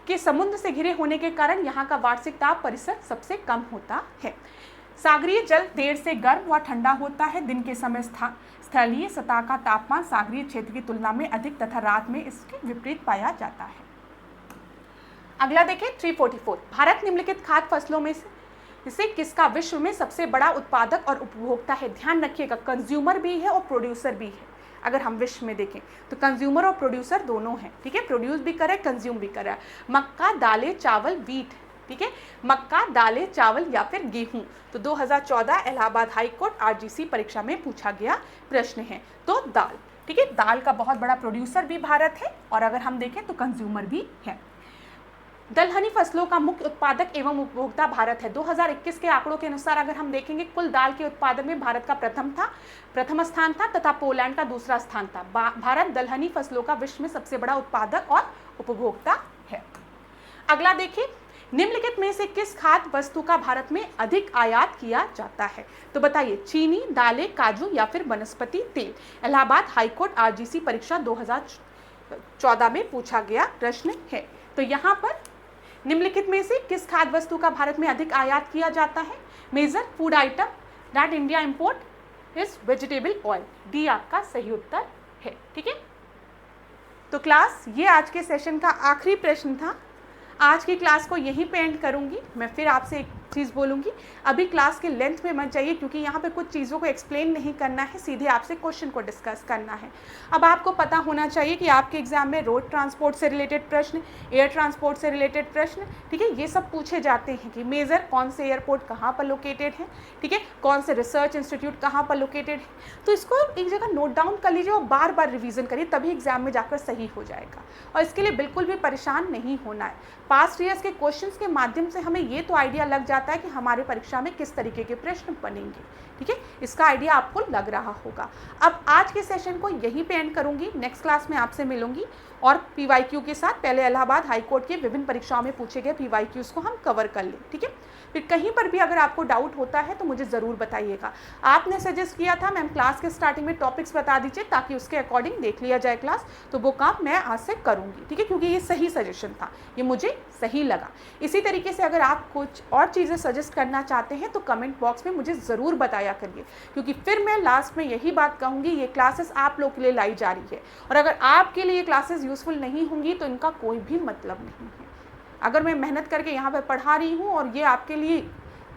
के समुद्र से घिरे होने के कारण यहाँ का वार्षिक ताप परिसर सबसे कम होता है। सागरीय जल देर से गर्म व ठंडा होता है। दिन के समय स्थलीय सतह का तापमान सागरीय क्षेत्र की तुलना में अधिक तथा रात में इसके विपरीत पाया जाता है। अगला देखें 344। भारत निम्नलिखित खाद्य फसलों में से किसका विश्व में सबसे बड़ा उत्पादक और उपभोक्ता है। ध्यान रखिएगा कंज्यूमर भी है और प्रोड्यूसर भी है। अगर हम विश्व में देखें तो कंज्यूमर और प्रोड्यूसर दोनों हैं, ठीक है। प्रोड्यूस भी करे, कंज्यूम भी करे। मक्का, दालें, चावल, वीट, ठीक है, मक्का, दालें, चावल या फिर गेहूं। तो 2014 इलाहाबाद हाई कोर्ट आरजीसी परीक्षा में पूछा गया प्रश्न है। तो दाल, ठीक है, दाल का बहुत बड़ा प्रोड्यूसर भी भारत है और अगर हम देखें तो कंज्यूमर भी है। दलहनी फसलों का मुख्य उत्पादक एवं उपभोक्ता भारत है। 2021 के आंकड़ों के अनुसार अगर हम देखेंगे कुल दाल के उत्पादन में भारत का प्रथम स्थान था तथा पोलैंड का दूसरा स्थान था। भारत दलहनी फसलों का विश्व में सबसे बड़ा उत्पादक और उपभोक्ता है। अगला देखिए, निम्नलिखित में से किस खाद्य वस्तु का भारत में अधिक आयात किया जाता है? तो बताइए, चीनी, दालें, काजू या फिर वनस्पति तेल। इलाहाबाद हाईकोर्ट आरजीसी परीक्षा 2014 में पूछा गया प्रश्न है। तो यहाँ पर निम्नलिखित में से किस खाद्य वस्तु का भारत में अधिक आयात किया जाता है? Major food item that India import is vegetable oil. D आपका सही उत्तर है। ठीक है, तो क्लास ये आज के सेशन का आखिरी प्रश्न था। आज की क्लास को यहीं पे एंड करूंगी। मैं फिर आपसे एक चीज़ बोलूँगी, अभी क्लास के लेंथ में मत जाइए क्योंकि यहाँ पे कुछ चीज़ों को एक्सप्लेन नहीं करना है, सीधे आपसे क्वेश्चन को डिस्कस करना है। अब आपको पता होना चाहिए कि आपके एग्जाम में रोड ट्रांसपोर्ट से रिलेटेड प्रश्न, एयर ट्रांसपोर्ट से रिलेटेड प्रश्न, ठीक है, ये सब पूछे जाते हैं कि मेजर कौन से एयरपोर्ट कहाँ पर लोकेटेड है, ठीक है, कौन से रिसर्च इंस्टीट्यूट कहाँ पर लोकेटेड है। तो इसको एक जगह नोट डाउन कर लीजिए और बार बार रिविजन करिए, तभी एग्जाम में जाकर सही हो जाएगा। और इसके लिए बिल्कुल भी परेशान नहीं होना है। पास्ट ईयर्स के क्वेश्चंस के माध्यम से हमें ये तो आइडिया लग जाता है कि हमारे परीक्षा में किस तरीके के प्रश्न बनेंगे। ठीक है, इसका आइडिया आपको लग रहा होगा। अब आज के सेशन को यहीं पे एंड करूंगी। नेक्स्ट क्लास में आपसे मिलूंगी और पीवाईक्यू के साथ। पहले इलाहाबाद हाईकोर्ट के विभिन्न परीक्षाओं में पूछे गए पीवाईक्यूज को हम कवर कर लें। ठीक है, फिर कहीं पर भी अगर आपको डाउट होता है तो मुझे ज़रूर बताइएगा। आपने सजेस्ट किया था मैम क्लास के स्टार्टिंग में टॉपिक्स बता दीजिए ताकि उसके अकॉर्डिंग देख लिया जाए क्लास, तो वो काम मैं आज से करूँगी। ठीक है, क्योंकि ये सही सजेशन था, ये मुझे सही लगा। इसी तरीके से अगर आप कुछ और चीज़ें सजेस्ट करना चाहते हैं तो कमेंट बॉक्स में मुझे ज़रूर बताया करिए, क्योंकि फिर मैं लास्ट में यही बात कहूँगी, ये क्लासेस आप लोग के लिए लाई जा रही है और अगर आपके लिए क्लासेस यूज़फुल नहीं होंगी तो इनका कोई भी मतलब नहीं है। अगर मैं मेहनत करके यहाँ पर पढ़ा रही हूँ और ये आपके लिए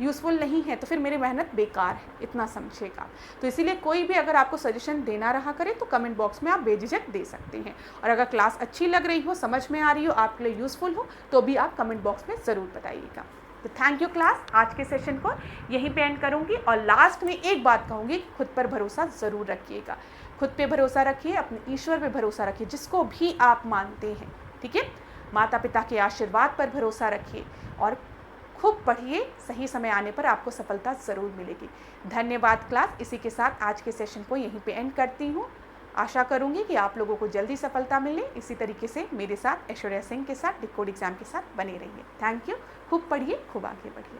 यूज़फुल नहीं है तो फिर मेरी मेहनत बेकार है, इतना समझिएगा। तो इसीलिए कोई भी अगर आपको सजेशन देना रहा करे तो कमेंट बॉक्स में आप बेझिझक दे सकते हैं। और अगर क्लास अच्छी लग रही हो, समझ में आ रही हो, आपके लिए यूज़फुल हो तो भी आप कमेंट बॉक्स में ज़रूर बताइएगा। तो थैंक यू क्लास, आज के सेशन को यहीं पे एंड करूँगी और लास्ट में एक बात कहूँगी, खुद पर भरोसा ज़रूर रखिएगा। खुद पे भरोसा रखिए, अपने ईश्वर पे भरोसा रखिए, जिसको भी आप मानते हैं। ठीक है, माता पिता के आशीर्वाद पर भरोसा रखिए और खूब पढ़िए। सही समय आने पर आपको सफलता ज़रूर मिलेगी। धन्यवाद क्लास। इसी के साथ आज के सेशन को यहीं पे एंड करती हूँ। आशा करूँगी कि आप लोगों को जल्दी सफलता मिले। इसी तरीके से मेरे साथ ऐश्वर्या सिंह के साथ डिकोड एग्जाम के साथ बने रहिए। Thank you. खूब पढ़िए, खूब आगे बढ़िए।